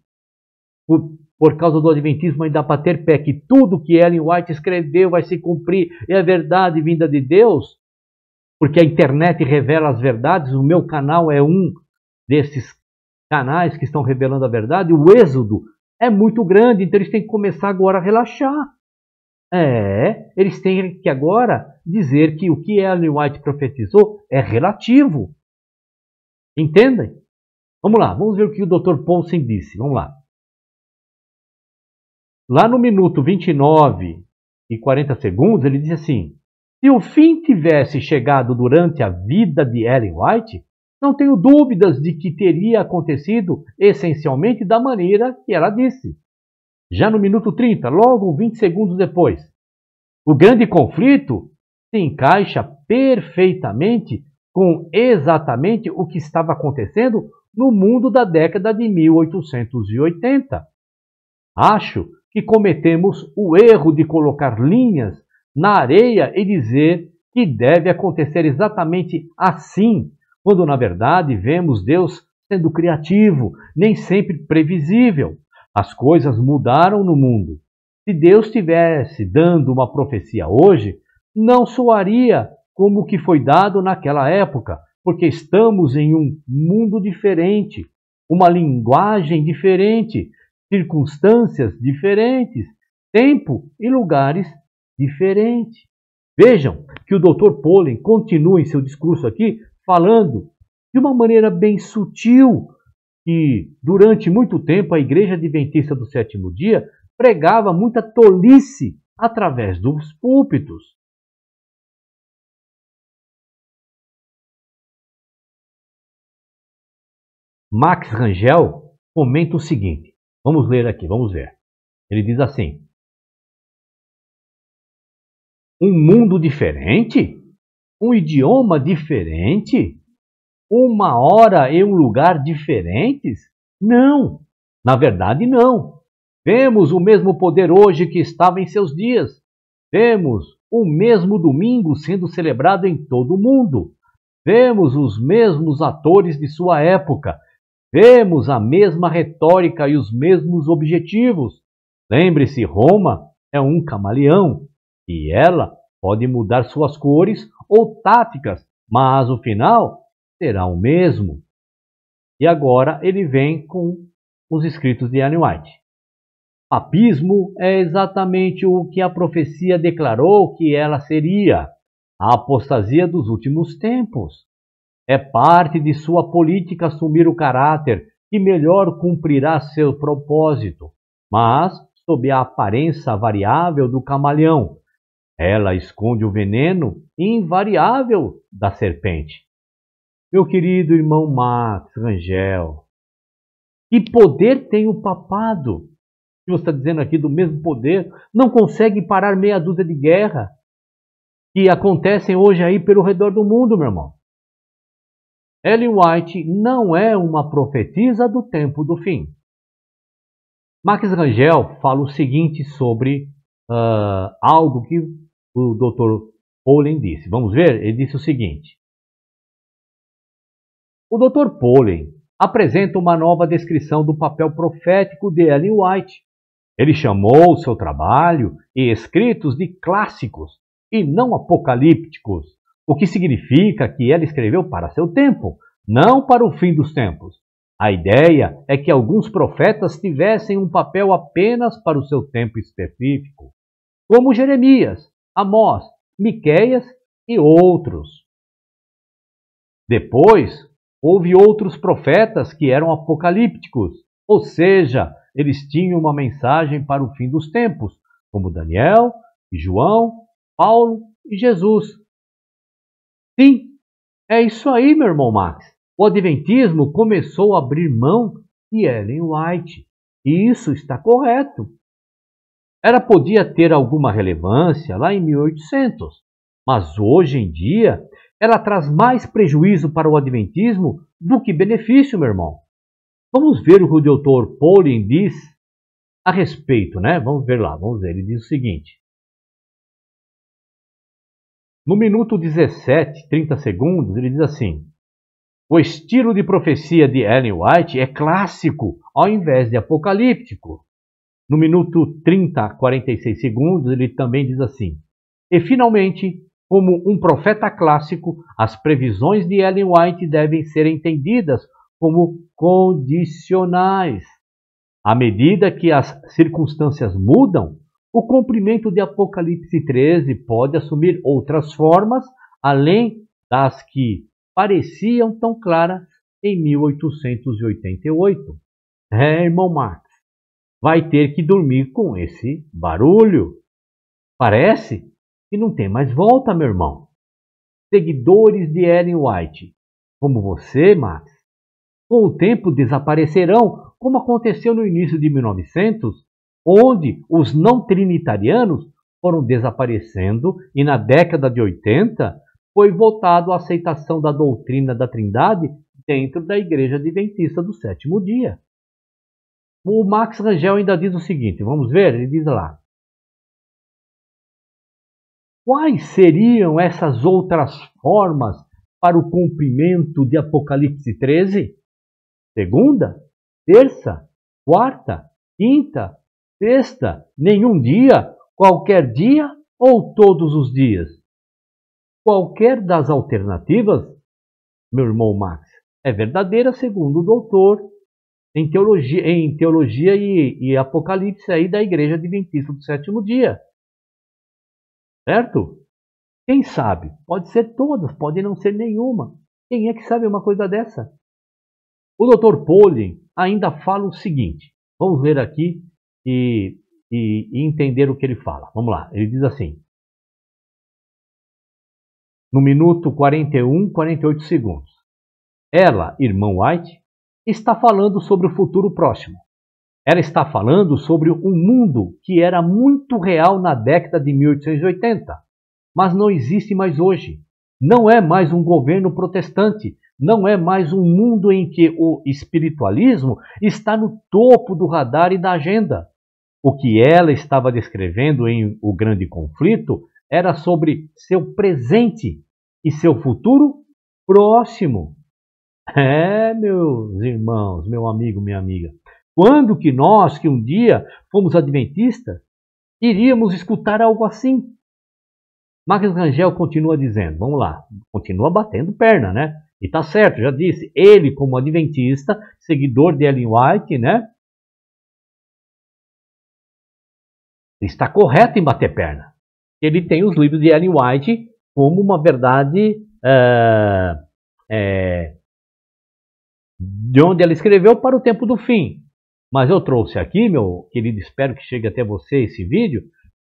por causa do adventismo, ainda para ter pé, que tudo que Ellen White escreveu vai se cumprir, é a verdade vinda de Deus, porque a internet revela as verdades, o meu canal é um desses canais que estão revelando a verdade, o êxodo é muito grande, então eles têm que começar agora a relaxar. Eles têm que agora dizer que o que Ellen White profetizou é relativo. Entendem? Vamos lá, vamos ver o que o Dr. Paulsen disse. Vamos lá. Lá no minuto 29 e 40 segundos, ele diz assim: se o fim tivesse chegado durante a vida de Ellen White, não tenho dúvidas de que teria acontecido essencialmente da maneira que ela disse. Já no minuto 30, logo 20 segundos depois, o grande conflito se encaixa perfeitamente com exatamente o que estava acontecendo no mundo da década de 1880. Acho que cometemos o erro de colocar linhas na areia e dizer que deve acontecer exatamente assim, quando na verdade vemos Deus sendo criativo, nem sempre previsível. As coisas mudaram no mundo. Se Deus estivesse dando uma profecia hoje, não soaria como o que foi dado naquela época, porque estamos em um mundo diferente, uma linguagem diferente, circunstâncias diferentes, tempo e lugares diferentes. Vejam que o Dr. Poli continua em seu discurso aqui falando de uma maneira bem sutil que durante muito tempo a Igreja Adventista do Sétimo Dia pregava muita tolice através dos púlpitos. Max Rangel comenta o seguinte, vamos ler aqui, vamos ver. Ele diz assim: um mundo diferente? Um idioma diferente? Uma hora e um lugar diferentes? Não, na verdade não. Vemos o mesmo poder hoje que estava em seus dias. Vemos o mesmo domingo sendo celebrado em todo o mundo. Vemos os mesmos atores de sua época. Vemos a mesma retórica e os mesmos objetivos. Lembre-se, Roma é um camaleão e ela pode mudar suas cores ou táticas, mas o final será o mesmo. E agora ele vem com os escritos de Ellen White. Papismo é exatamente o que a profecia declarou que ela seria, a apostasia dos últimos tempos. É parte de sua política assumir o caráter que melhor cumprirá seu propósito, mas sob a aparência variável do camaleão. Ela esconde o veneno invariável da serpente. Meu querido irmão Max Rangel, que poder tem o papado? Que você está dizendo aqui do mesmo poder, não consegue parar meia dúzia de guerra que acontecem hoje aí pelo redor do mundo, meu irmão. Ellen White não é uma profetisa do tempo do fim. Max Rangel fala o seguinte sobre algo que o Dr. Pauling disse. Vamos ver? Ele disse o seguinte. O Dr. Pauling apresenta uma nova descrição do papel profético de Ellen White. Ele chamou seu trabalho e escritos de clássicos e não apocalípticos, o que significa que ela escreveu para seu tempo, não para o fim dos tempos. A ideia é que alguns profetas tivessem um papel apenas para o seu tempo específico, como Jeremias, Amós, Miqueias e outros. Depois, houve outros profetas que eram apocalípticos, ou seja, eles tinham uma mensagem para o fim dos tempos, como Daniel, João, Paulo e Jesus. Sim, é isso aí, meu irmão Max. O Adventismo começou a abrir mão de Ellen White. E isso está correto. Ela podia ter alguma relevância lá em 1800, mas hoje em dia ela traz mais prejuízo para o Adventismo do que benefício, meu irmão. Vamos ver o que o Dr. Pauling diz a respeito, né? Vamos ver lá, vamos ver. Ele diz o seguinte. No minuto 17, 30 segundos, ele diz assim: o estilo de profecia de Ellen White é clássico, ao invés de apocalíptico. No minuto 30, 46 segundos, ele também diz assim: e finalmente, como um profeta clássico, as previsões de Ellen White devem ser entendidas como condicionais. À medida que as circunstâncias mudam, o cumprimento de Apocalipse 13 pode assumir outras formas, além das que pareciam tão claras em 1888. Irmão Max, vai ter que dormir com esse barulho. Parece que não tem mais volta, meu irmão. Seguidores de Ellen White, como você, Max, com o tempo desaparecerão, como aconteceu no início de 1900, onde os não trinitarianos foram desaparecendo e na década de 80 foi votado a aceitação da doutrina da Trindade dentro da Igreja Adventista do Sétimo Dia. O Max Rangel ainda diz o seguinte, vamos ver? Ele diz lá: quais seriam essas outras formas para o cumprimento de Apocalipse 13? Segunda, terça, quarta, quinta, sexta, nenhum dia, qualquer dia ou todos os dias? Qualquer das alternativas, meu irmão Max, é verdadeira segundo o doutor em teologia e Apocalipse aí da Igreja Adventista do Sétimo Dia. Certo? Quem sabe? Pode ser todas, pode não ser nenhuma. Quem é que sabe uma coisa dessa? O Dr. Pauling ainda fala o seguinte. Vamos ler aqui e entender o que ele fala. Vamos lá. Ele diz assim. No minuto 41, 48 segundos. Ela, irmã White, está falando sobre o futuro próximo. Ela está falando sobre um mundo que era muito real na década de 1880, mas não existe mais hoje. Não é mais um governo protestante, não é mais um mundo em que o espiritualismo está no topo do radar e da agenda. O que ela estava descrevendo em O Grande Conflito era sobre seu presente e seu futuro próximo. Meus irmãos, meu amigo, minha amiga, quando que nós, que um dia fomos adventistas, iríamos escutar algo assim. Max Rangel continua dizendo, vamos lá, continua batendo perna, né? E tá certo, já disse, ele como adventista, seguidor de Ellen White, né? Está correto em bater perna. Ele tem os livros de Ellen White como uma verdade de onde ela escreveu para o tempo do fim. Mas eu trouxe aqui, meu querido, espero que chegue até você esse vídeo,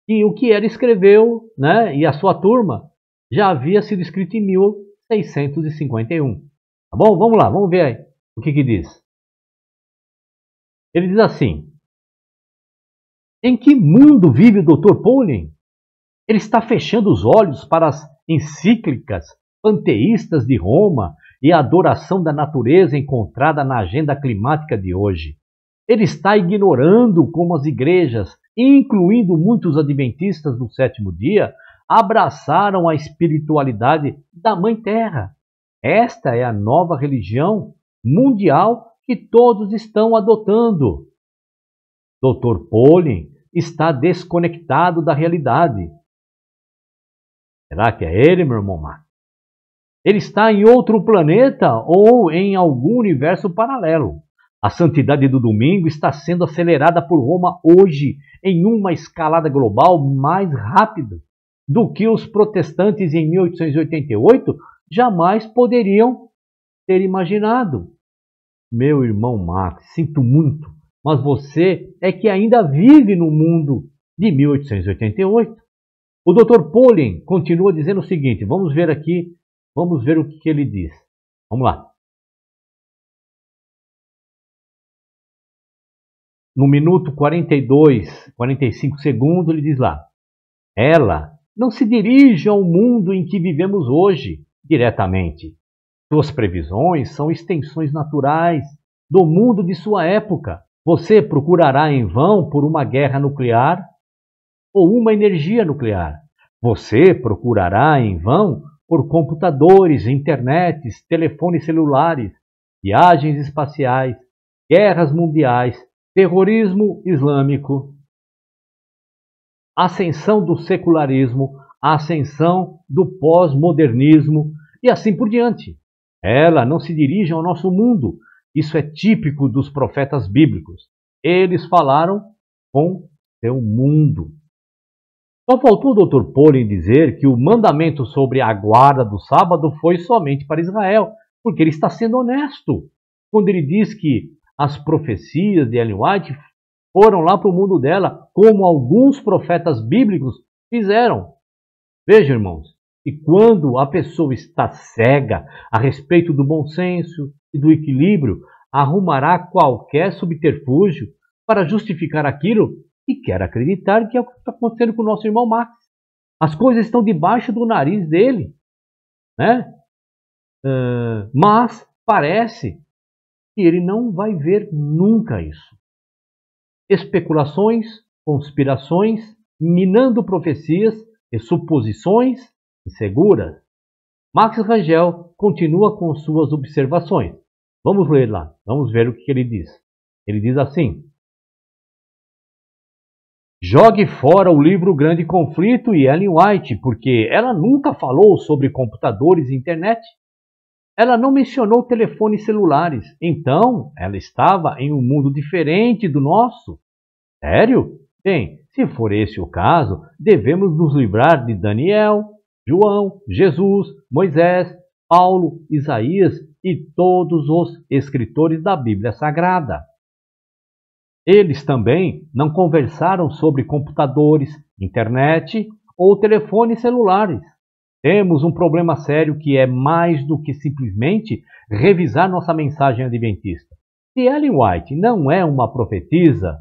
e o que ela escreveu, né, e a sua turma, já havia sido escrito em 1651. Tá bom? Vamos lá, vamos ver aí o que diz. Ele diz assim, em que mundo vive o Dr. Pauling? Ele está fechando os olhos para as encíclicas panteístas de Roma e a adoração da natureza encontrada na agenda climática de hoje. Ele está ignorando como as igrejas, incluindo muitos adventistas do sétimo dia, abraçaram a espiritualidade da Mãe Terra. Esta é a nova religião mundial que todos estão adotando. Dr. Pauling está desconectado da realidade. Será que é ele, meu irmão Marcos? Ele está em outro planeta ou em algum universo paralelo. A santidade do domingo está sendo acelerada por Roma hoje em uma escalada global mais rápida do que os protestantes em 1888 jamais poderiam ter imaginado. Meu irmão Max, sinto muito, mas você é que ainda vive no mundo de 1888. O Dr. Pauling continua dizendo o seguinte, vamos ver aqui, vamos ver o que ele diz. Vamos lá. No minuto 42, 45 segundos, ele diz lá, ela não se dirige ao mundo em que vivemos hoje, diretamente. Suas previsões são extensões naturais do mundo de sua época. Você procurará em vão por uma guerra nuclear ou uma energia nuclear. Você procurará em vão por computadores, internets, telefones celulares, viagens espaciais, guerras mundiais, terrorismo islâmico, ascensão do secularismo, ascensão do pós-modernismo e assim por diante. Ela não se dirige ao nosso mundo. Isso é típico dos profetas bíblicos. Eles falaram com seu mundo. Só faltou o Dr. Pauling dizer que o mandamento sobre a guarda do sábado foi somente para Israel, porque ele está sendo honesto quando ele diz que as profecias de Ellen White foram lá para o mundo dela, como alguns profetas bíblicos fizeram. Veja, irmãos, e quando a pessoa está cega a respeito do bom senso e do equilíbrio, arrumará qualquer subterfúgio para justificar aquilo e quer acreditar que é o que está acontecendo com o nosso irmão Max. As coisas estão debaixo do nariz dele, né? Mas parece que ele não vai ver nunca isso. Especulações, conspirações, minando profecias e suposições inseguras. Max Rangel continua com suas observações. Vamos ler lá, vamos ver o que ele diz. Ele diz assim: jogue fora o livro Grande Conflito e Ellen White, porque ela nunca falou sobre computadores e internet. Ela não mencionou telefones celulares. Então, ela estava em um mundo diferente do nosso. Sério? Bem, se for esse o caso, devemos nos livrar de Daniel, João, Jesus, Moisés, Paulo, Isaías e todos os escritores da Bíblia Sagrada. Eles também não conversaram sobre computadores, internet ou telefones celulares. Temos um problema sério que é mais do que simplesmente revisar nossa mensagem adventista. Se Ellen White não é uma profetisa,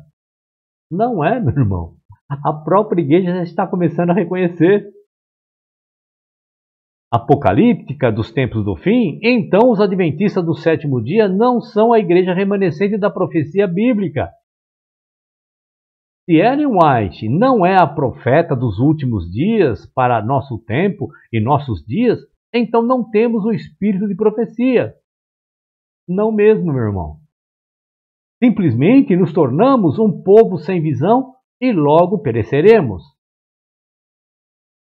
não é, meu irmão. A própria igreja já está começando a reconhecer. Apocalíptica dos tempos do fim, então os adventistas do sétimo dia não são a igreja remanescente da profecia bíblica. Se Ellen White não é a profeta dos últimos dias para nosso tempo e nossos dias, então não temos o espírito de profecia. Não mesmo, meu irmão. Simplesmente nos tornamos um povo sem visão e logo pereceremos.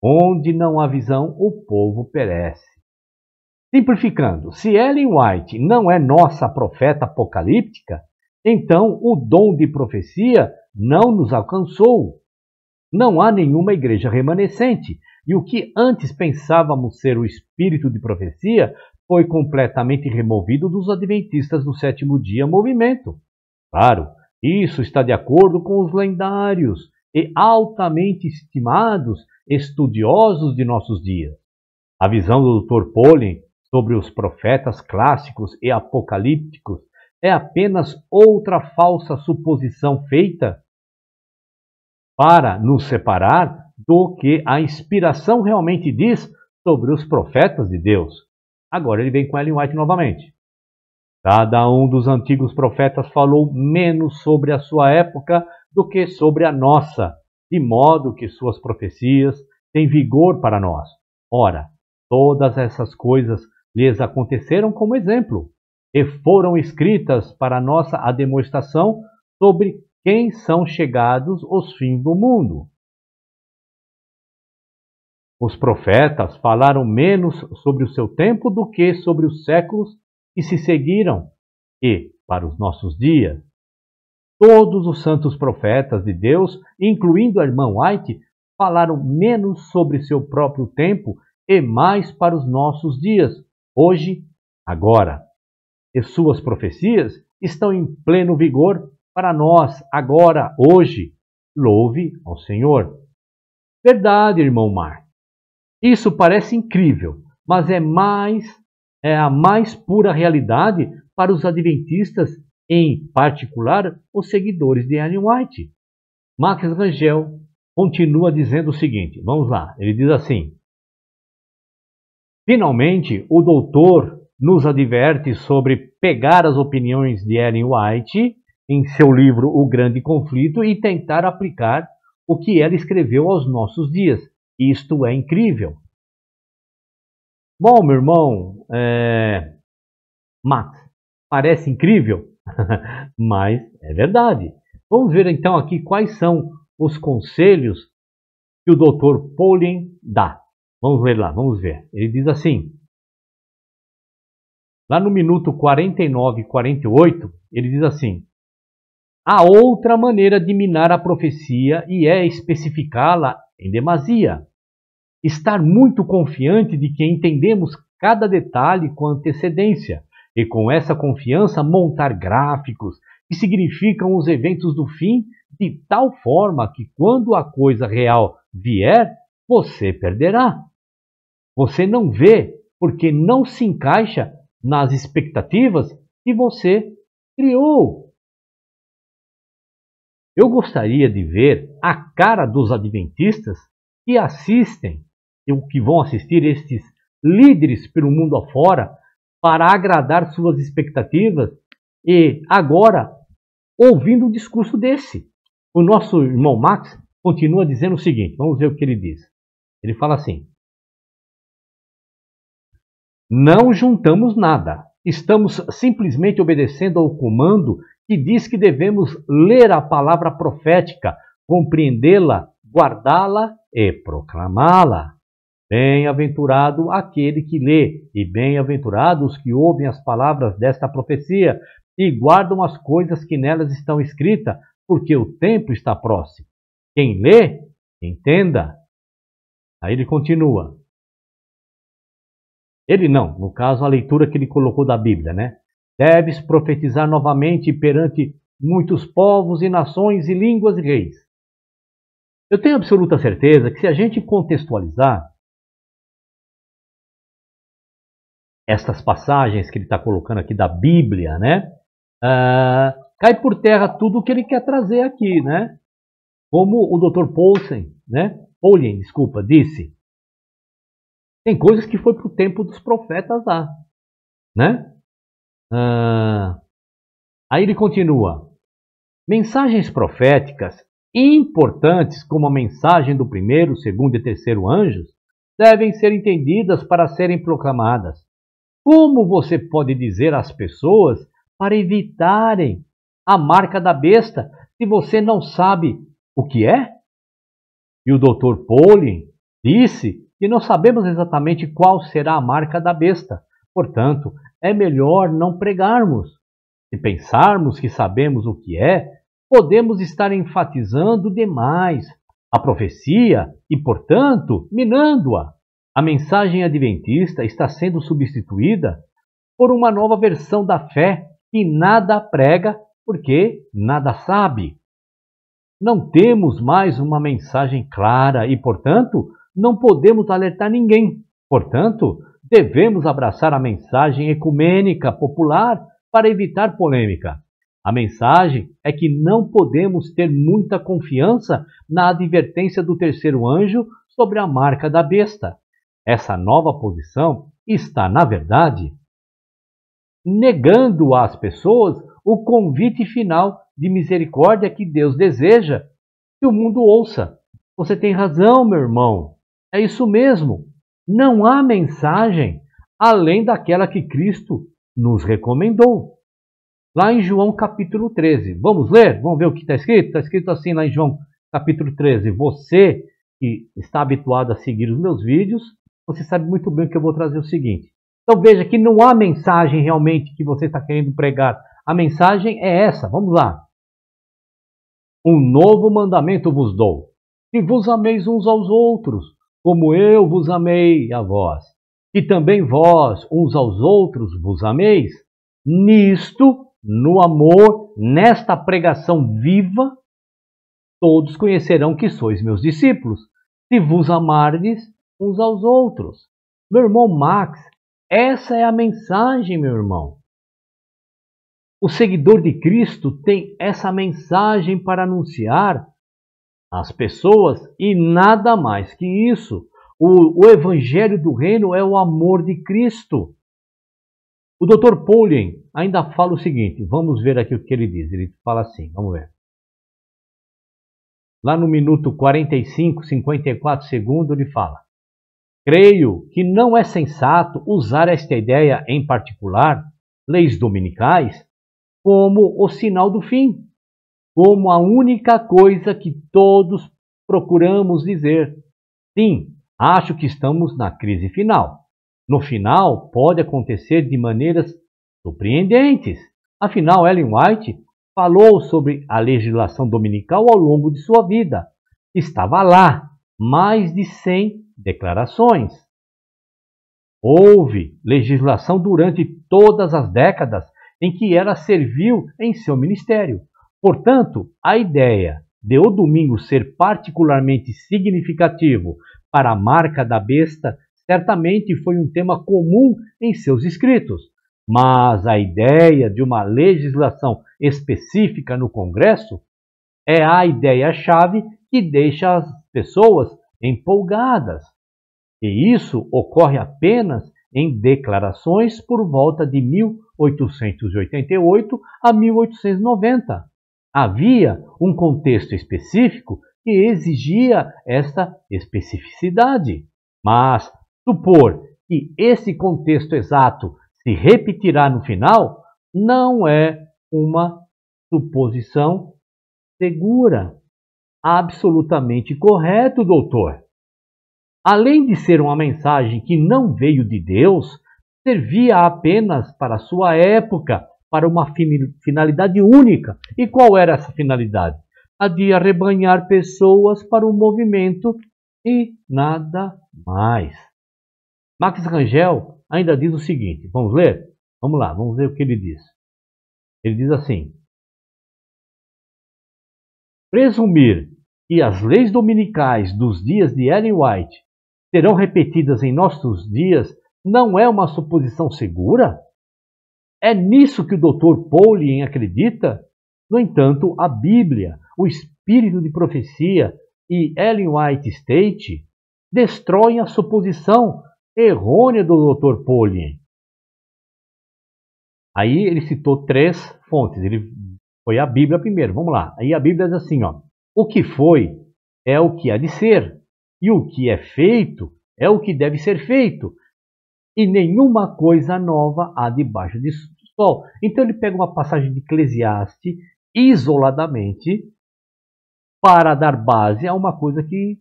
Onde não há visão, o povo perece. Simplificando, se Ellen White não é nossa profeta apocalíptica, então o dom de profecia não nos alcançou. Não há nenhuma igreja remanescente, e o que antes pensávamos ser o espírito de profecia foi completamente removido dos adventistas do sétimo dia movimento. Claro, isso está de acordo com os lendários e altamente estimados estudiosos de nossos dias. A visão do Dr. Pauling sobre os profetas clássicos e apocalípticos é apenas outra falsa suposição feita para nos separar do que a inspiração realmente diz sobre os profetas de Deus. Agora ele vem com Ellen White novamente. Cada um dos antigos profetas falou menos sobre a sua época do que sobre a nossa, de modo que suas profecias têm vigor para nós. Ora, todas essas coisas lhes aconteceram como exemplo e foram escritas para nossa demonstração sobre quem são chegados os fins do mundo. Os profetas falaram menos sobre o seu tempo do que sobre os séculos que se seguiram e, para os nossos dias, todos os santos profetas de Deus, incluindo a irmã White, falaram menos sobre seu próprio tempo e mais para os nossos dias, hoje, agora. E suas profecias estão em pleno vigor para nós, agora, hoje. Louve ao Senhor. Verdade, irmão Mark. Isso parece incrível, mas é a mais pura realidade para os adventistas, em particular os seguidores de Ellen White. Max Rangel continua dizendo o seguinte, vamos lá, ele diz assim: finalmente, o doutor nos adverte sobre pegar as opiniões de Ellen White em seu livro O Grande Conflito e tentar aplicar o que ela escreveu aos nossos dias. Isto é incrível. Bom, meu irmão, Max, parece incrível, mas é verdade. Vamos ver então aqui quais são os conselhos que o Dr. Pauling dá. Vamos ver lá, vamos ver. Ele diz assim, lá no minuto 49 e 48, ele diz assim: há outra maneira de minar a profecia e é especificá-la em demasia. Estar muito confiante de que entendemos cada detalhe com antecedência e com essa confiança montar gráficos que significam os eventos do fim de tal forma que quando a coisa real vier, você perderá. Você não vê porque não se encaixa nas expectativas que você criou. Eu gostaria de ver a cara dos adventistas que assistem, ou que vão assistir estes líderes pelo mundo afora para agradar suas expectativas e agora ouvindo um discurso desse. O nosso irmão Max continua dizendo o seguinte, vamos ver o que ele diz. Ele fala assim: não juntamos nada, estamos simplesmente obedecendo ao comando que diz que devemos ler a palavra profética, compreendê-la, guardá-la e proclamá-la. Bem-aventurado aquele que lê, e bem-aventurados os que ouvem as palavras desta profecia e guardam as coisas que nelas estão escritas, porque o tempo está próximo. Quem lê, entenda. Aí ele continua. Ele não, no caso a leitura que ele colocou da Bíblia, né? Deves profetizar novamente perante muitos povos e nações e línguas e reis. Eu tenho absoluta certeza que se a gente contextualizar estas passagens que ele está colocando aqui da Bíblia, né? Cai por terra tudo o que ele quer trazer aqui, né? Como o Dr. Pauling, disse. Tem coisas que foi para o tempo dos profetas lá, né? Aí ele continua. Mensagens proféticas importantes, como a mensagem do primeiro, segundo e terceiro anjos, devem ser entendidas para serem proclamadas. Como você pode dizer às pessoas para evitarem a marca da besta se você não sabe o que é? E o Dr. Pauling disse que não sabemos exatamente qual será a marca da besta. Portanto, é melhor não pregarmos. Se pensarmos que sabemos o que é, podemos estar enfatizando demais a profecia e, portanto, minando-a. A mensagem adventista está sendo substituída por uma nova versão da fé que nada prega porque nada sabe. Não temos mais uma mensagem clara e, portanto, não podemos alertar ninguém. Portanto, devemos abraçar a mensagem ecumênica popular para evitar polêmica. A mensagem é que não podemos ter muita confiança na advertência do terceiro anjo sobre a marca da besta. Essa nova posição está, na verdade, negando às pessoas o convite final de misericórdia que Deus deseja que o mundo ouça. Você tem razão, meu irmão. É isso mesmo. Não há mensagem além daquela que Cristo nos recomendou. Lá em João capítulo 13. Vamos ler? Vamos ver o que está escrito? Está escrito assim lá em João capítulo 13. Você que está habituado a seguir os meus vídeos, você sabe muito bem que eu vou trazer o seguinte. Então veja que não há mensagem realmente que você está querendo pregar. A mensagem é essa. Vamos lá. Um novo mandamento vos dou, que vos ameis uns aos outros, como eu vos amei a vós. E também vós, uns aos outros, vos ameis. Nisto, no amor, nesta pregação viva, todos conhecerão que sois meus discípulos, se vos amardes uns aos outros. Meu irmão Max, essa é a mensagem, meu irmão. O seguidor de Cristo tem essa mensagem para anunciar às pessoas e nada mais que isso. O Evangelho do Reino é o amor de Cristo. O Dr. Pauling ainda fala o seguinte, vamos ver aqui o que ele diz. Ele fala assim, vamos ver. Lá no minuto 45, 54 segundos, ele fala: creio que não é sensato usar esta ideia em particular, leis dominicais, como o sinal do fim, como a única coisa que todos procuramos dizer. Sim, acho que estamos na crise final. No final, pode acontecer de maneiras surpreendentes. Afinal, Ellen White falou sobre a legislação dominical ao longo de sua vida. Estava lá, mais de 100 declarações. Houve legislação durante todas as décadas em que ela serviu em seu ministério. Portanto, a ideia de o domingo ser particularmente significativo para a marca da besta certamente foi um tema comum em seus escritos, mas a ideia de uma legislação específica no Congresso é a ideia-chave que deixa as pessoas empolgadas. E isso ocorre apenas em declarações por volta de 1888 a 1890. Havia um contexto específico que exigia esta especificidade, mas supor que esse contexto exato se repetirá no final não é uma suposição segura. Absolutamente correto, doutor. Além de ser uma mensagem que não veio de Deus, servia apenas para a sua época, para uma finalidade única. E qual era essa finalidade? A de arrebanhar pessoas para o movimento e nada mais. Max Rangel ainda diz o seguinte, vamos ler? Vamos lá, vamos ver o que ele diz. Ele diz assim: presumir que as leis dominicais dos dias de Ellen White serão repetidas em nossos dias não é uma suposição segura? É nisso que o Dr. Pauling acredita? No entanto, a Bíblia, o espírito de profecia e Ellen White State destroem a suposição errônea do Dr. Pauling. Aí ele citou 3 fontes. Ele foi a Bíblia primeiro. Vamos lá. Aí a Bíblia diz assim, ó: o que foi é o que há de ser, e o que é feito é o que deve ser feito, e nenhuma coisa nova há debaixo do sol. Então ele pega uma passagem de Eclesiastes isoladamente para dar base a uma coisa que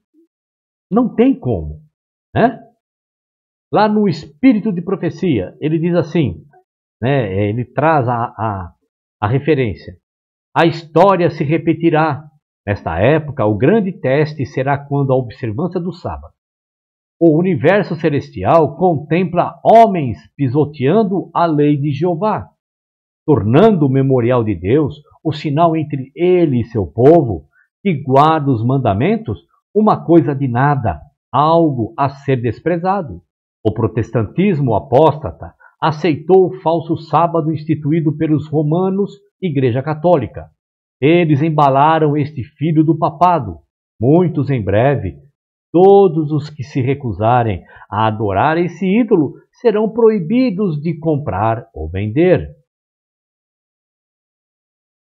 não tem como, né? Lá no Espírito de Profecia, ele diz assim, né? Ele traz a referência. A história se repetirá. Nesta época, o grande teste será quando a observância do sábado. O universo celestial contempla homens pisoteando a lei de Jeová, tornando o memorial de Deus o sinal entre ele e seu povo, que guarda os mandamentos, uma coisa de nada, algo a ser desprezado. O protestantismo apóstata aceitou o falso sábado instituído pelos romanos, Igreja Católica. Eles embalaram este filho do papado. Muitos em breve, todos os que se recusarem a adorar esse ídolo serão proibidos de comprar ou vender.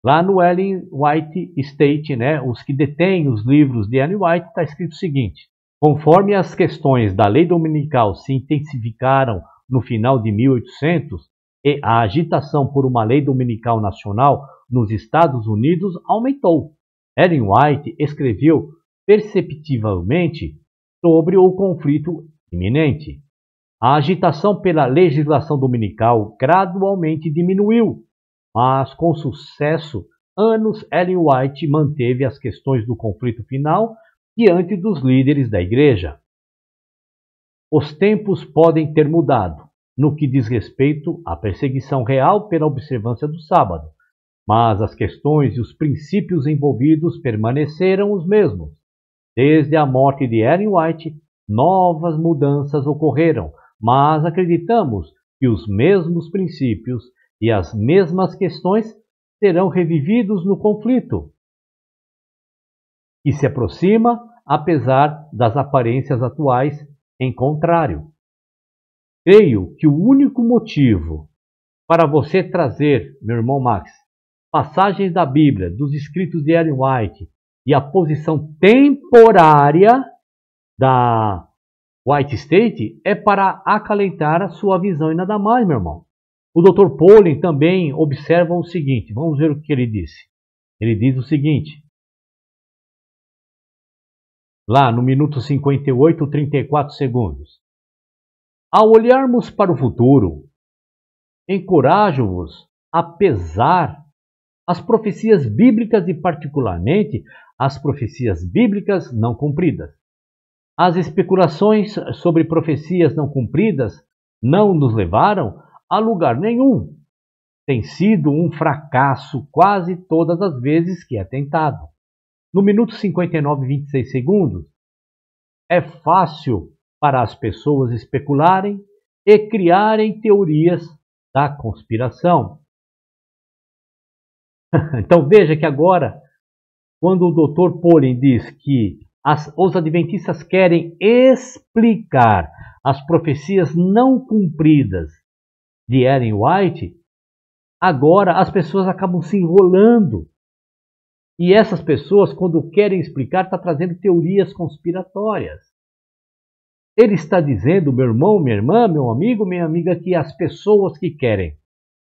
Lá no Ellen White State, né, os que detêm os livros de Ellen White, está escrito o seguinte: conforme as questões da lei dominical se intensificaram no final de 1800 e a agitação por uma lei dominical nacional nos Estados Unidos aumentou, Ellen White escreveu perceptivelmente sobre o conflito iminente. A agitação pela legislação dominical gradualmente diminuiu, mas com sucesso, anos Ellen White manteve as questões do conflito final diante dos líderes da igreja. Os tempos podem ter mudado no que diz respeito à perseguição real pela observância do sábado, mas as questões e os princípios envolvidos permaneceram os mesmos. Desde a morte de Ellen White, novas mudanças ocorreram, mas acreditamos que os mesmos princípios e as mesmas questões serão revividos no conflito, que se aproxima, apesar das aparências atuais, em contrário. Creio que o único motivo para você trazer, meu irmão Max, passagens da Bíblia, dos escritos de Ellen White e a posição temporária da White State é para acalentar a sua visão e nada mais, meu irmão. O Dr. Pauling também observa o seguinte, vamos ver o que ele disse. Ele diz o seguinte, lá no minuto 58, 34 segundos. Ao olharmos para o futuro, encorajo-vos a pesar as profecias bíblicas e particularmente as profecias bíblicas não cumpridas. As especulações sobre profecias não cumpridas não nos levaram a lugar nenhum. Tem sido um fracasso quase todas as vezes que é tentado. No minuto 59, 26 segundos, é fácil para as pessoas especularem e criarem teorias da conspiração. Então veja que agora, quando o Dr. Pauling diz que os adventistas querem explicar as profecias não cumpridas de Ellen White, agora as pessoas acabam se enrolando. E essas pessoas, quando querem explicar, estão trazendo teorias conspiratórias. Ele está dizendo, meu irmão, minha irmã, meu amigo, minha amiga, que as pessoas que querem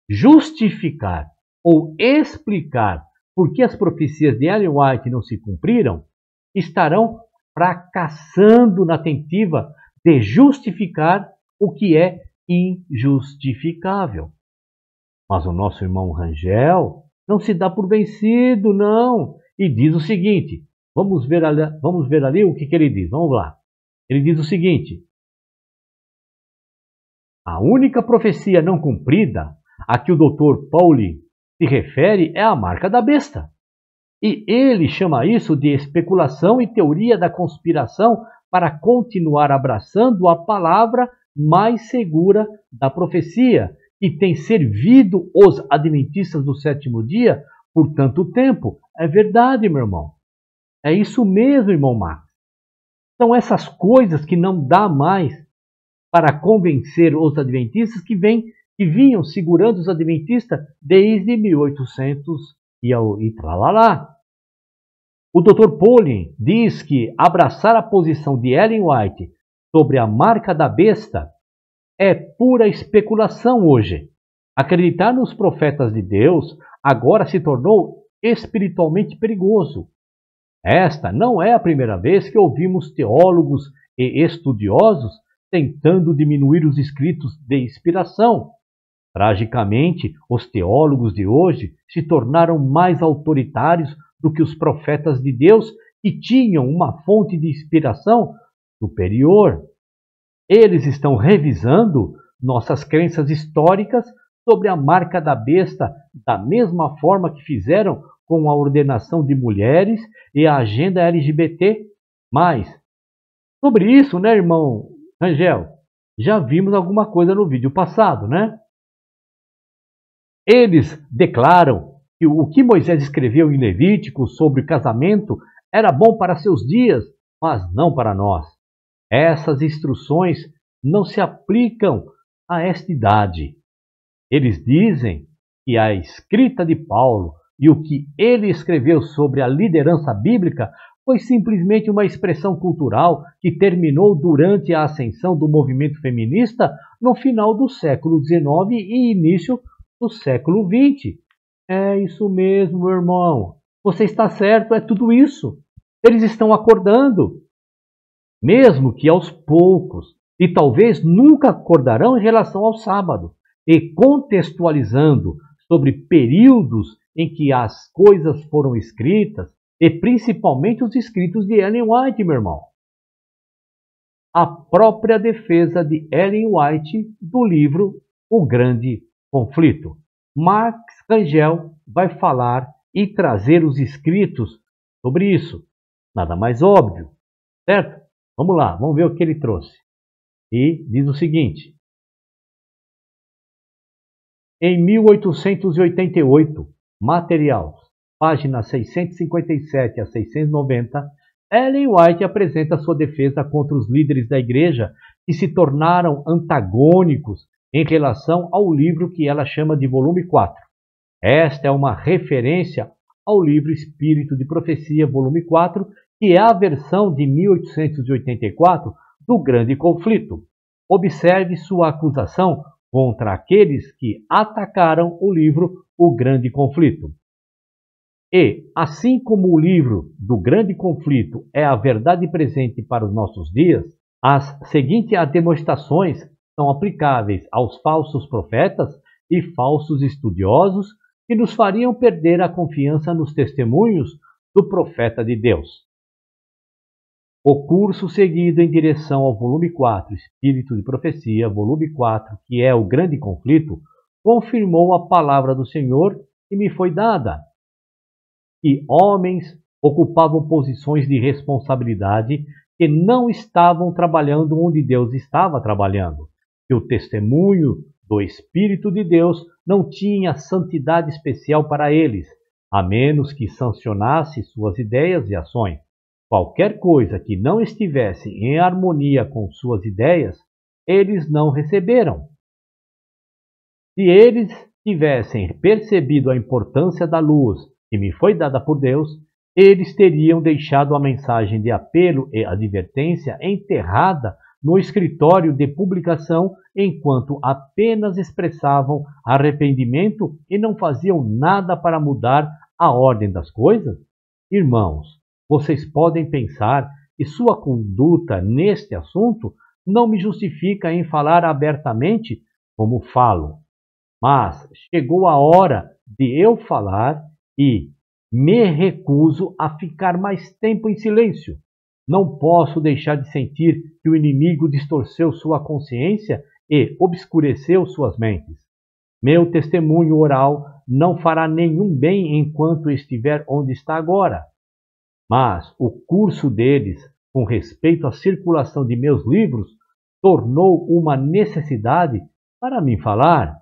justificar ou explicar por que as profecias de Ellen White não se cumpriram, estarão fracassando na tentativa de justificar o que é injustificável. Mas o nosso irmão Rangel não se dá por vencido, não. E diz o seguinte, vamos ver ali o que ele diz, vamos lá. Ele diz o seguinte, a única profecia não cumprida a que o Dr. Pauling se refere é a marca da besta. E ele chama isso de especulação e teoria da conspiração para continuar abraçando a palavra mais segura da profecia, que tem servido os adventistas do sétimo dia por tanto tempo. É verdade, meu irmão. É isso mesmo, irmão Max. São essas coisas que não dá mais para convencer os adventistas que vinham segurando os adventistas desde 1800 e tralalá. O Dr. Pauling diz que abraçar a posição de Ellen White sobre a marca da besta é pura especulação hoje. Acreditar nos profetas de Deus agora se tornou espiritualmente perigoso. Esta não é a primeira vez que ouvimos teólogos e estudiosos tentando diminuir os escritos de inspiração. Tragicamente, os teólogos de hoje se tornaram mais autoritários do que os profetas de Deus e tinham uma fonte de inspiração superior. Eles estão revisando nossas crenças históricas sobre a marca da besta, da mesma forma que fizeram com a ordenação de mulheres e a agenda LGBT. Mas, sobre isso, né, irmão Angel? Já vimos alguma coisa no vídeo passado, né? Eles declaram que o que Moisés escreveu em Levítico sobre casamento era bom para seus dias, mas não para nós. Essas instruções não se aplicam a esta idade. Eles dizem que a escrita de Paulo e o que ele escreveu sobre a liderança bíblica foi simplesmente uma expressão cultural que terminou durante a ascensão do movimento feminista no final do século XIX e início do século XX. É isso mesmo, meu irmão. Você está certo, é tudo isso. Eles estão acordando, mesmo que aos poucos, e talvez nunca acordarão em relação ao sábado, e contextualizando sobre períodos em que as coisas foram escritas, e principalmente os escritos de Ellen White, meu irmão. A própria defesa de Ellen White do livro O Grande Conflito. Max Rangel vai falar e trazer os escritos sobre isso. Nada mais óbvio, certo? Vamos lá, vamos ver o que ele trouxe. E diz o seguinte: em 1888, material, páginas 657 a 690, Ellen White apresenta sua defesa contra os líderes da igreja que se tornaram antagônicos em relação ao livro que ela chama de volume 4. Esta é uma referência ao livro Espírito de Profecia, volume 4, que é a versão de 1884 do Grande Conflito. Observe sua acusação contra aqueles que atacaram o livro O Grande Conflito. E, assim como o livro do Grande Conflito é a verdade presente para os nossos dias, as seguintes demonstrações são aplicáveis aos falsos profetas e falsos estudiosos que nos fariam perder a confiança nos testemunhos do profeta de Deus. O curso seguido em direção ao volume 4, Espírito de Profecia, volume 4, que é o Grande Conflito, confirmou a palavra do Senhor que me foi dada. E homens ocupavam posições de responsabilidade que não estavam trabalhando onde Deus estava trabalhando. Que o testemunho do Espírito de Deus não tinha santidade especial para eles, a menos que sancionasse suas ideias e ações. Qualquer coisa que não estivesse em harmonia com suas ideias, eles não receberam. Se eles tivessem percebido a importância da luz que me foi dada por Deus, eles teriam deixado a mensagem de apelo e advertência enterrada no escritório de publicação enquanto apenas expressavam arrependimento e não faziam nada para mudar a ordem das coisas? Irmãos, vocês podem pensar que sua conduta neste assunto não me justifica em falar abertamente como falo, mas chegou a hora de eu falar e me recuso a ficar mais tempo em silêncio. Não posso deixar de sentir que o inimigo distorceu sua consciência e obscureceu suas mentes. Meu testemunho oral não fará nenhum bem enquanto estiver onde está agora. Mas o curso deles, com respeito à circulação de meus livros, tornou uma necessidade para mim falar.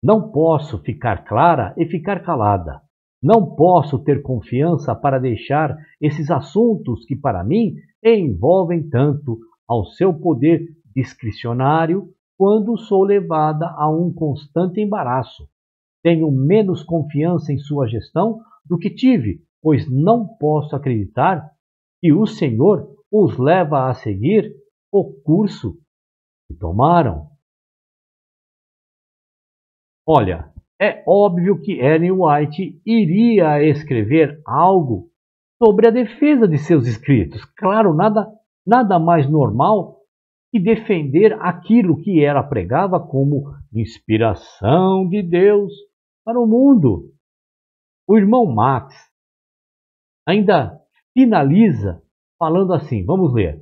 Não posso ficar clara e ficar calada. Não posso ter confiança para deixar esses assuntos que para mim envolvem tanto ao seu poder discricionário quando sou levada a um constante embaraço. Tenho menos confiança em sua gestão do que tive, pois não posso acreditar que o Senhor os leva a seguir o curso que tomaram. Olha, é óbvio que Ellen White iria escrever algo sobre a defesa de seus escritos. Claro, nada mais normal que defender aquilo que ela pregava como inspiração de Deus para o mundo. O irmão Max ainda finaliza falando assim, vamos ler.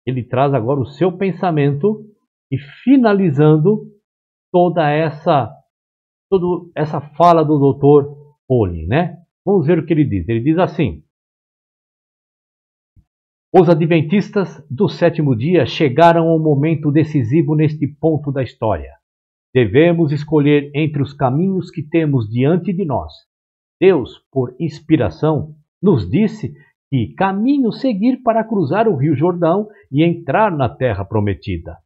Ele traz agora o seu pensamento e finalizando toda essa fala do Dr. Pauling, né? Vamos ver o que ele diz. Ele diz assim: os adventistas do sétimo dia chegaram ao momento decisivo neste ponto da história. Devemos escolher entre os caminhos que temos diante de nós. Deus, por inspiração, nos disse que caminho seguir para cruzar o Rio Jordão e entrar na Terra Prometida.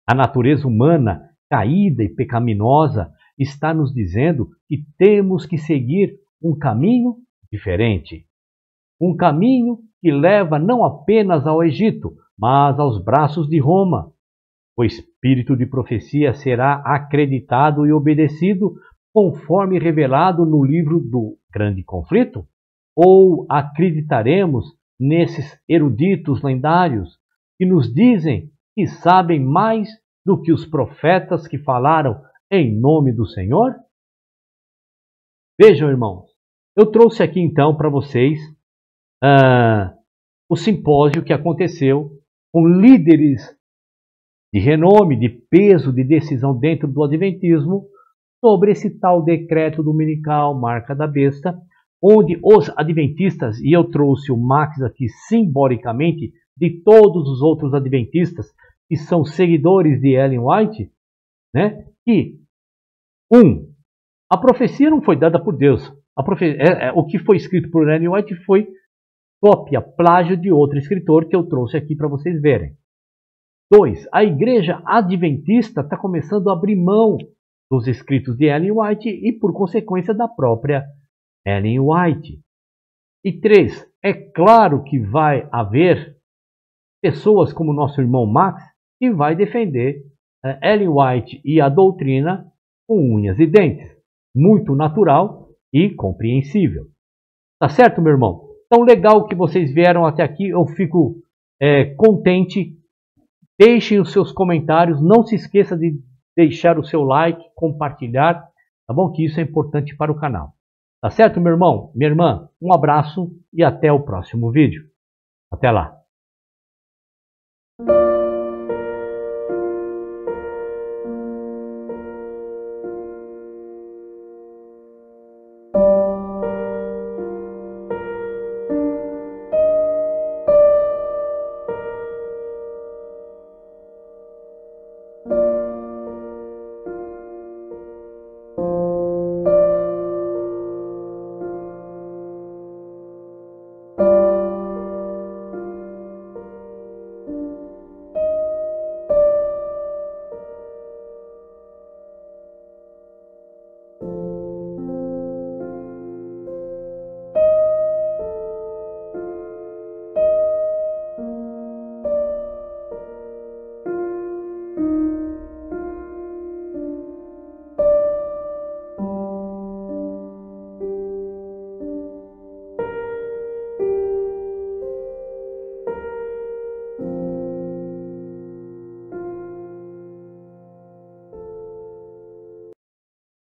A natureza humana, caída e pecaminosa, está nos dizendo que temos que seguir um caminho diferente. Um caminho que leva não apenas ao Egito, mas aos braços de Roma. O espírito de profecia será acreditado e obedecido conforme revelado no livro do Grande Conflito? Ou acreditaremos nesses eruditos lendários que nos dizem que sabem mais do que os profetas que falaram em nome do Senhor? Vejam, irmãos, eu trouxe aqui então para vocês o simpósio que aconteceu com líderes de renome, de peso, de decisão dentro do Adventismo sobre esse tal decreto dominical, marca da besta, onde os adventistas, e eu trouxe o Max aqui simbolicamente, de todos os outros adventistas que são seguidores de Ellen White, né, que, a profecia não foi dada por Deus. O que foi escrito por Ellen White foi cópia, plágio de outro escritor que eu trouxe aqui para vocês verem. 2. A igreja adventista está começando a abrir mão dos escritos de Ellen White e, por consequência, da própria Ellen White. E 3. É claro que vai haver pessoas como nosso irmão Max que vai defender Ellen White e a doutrina com unhas e dentes. Muito natural e compreensível. Tá certo, meu irmão? Então, legal que vocês vieram até aqui. Eu fico contente. Deixem os seus comentários. Não se esqueça de deixar o seu like, compartilhar, tá bom? Que isso é importante para o canal. Tá certo, meu irmão? Minha irmã, um abraço e até o próximo vídeo. Até lá!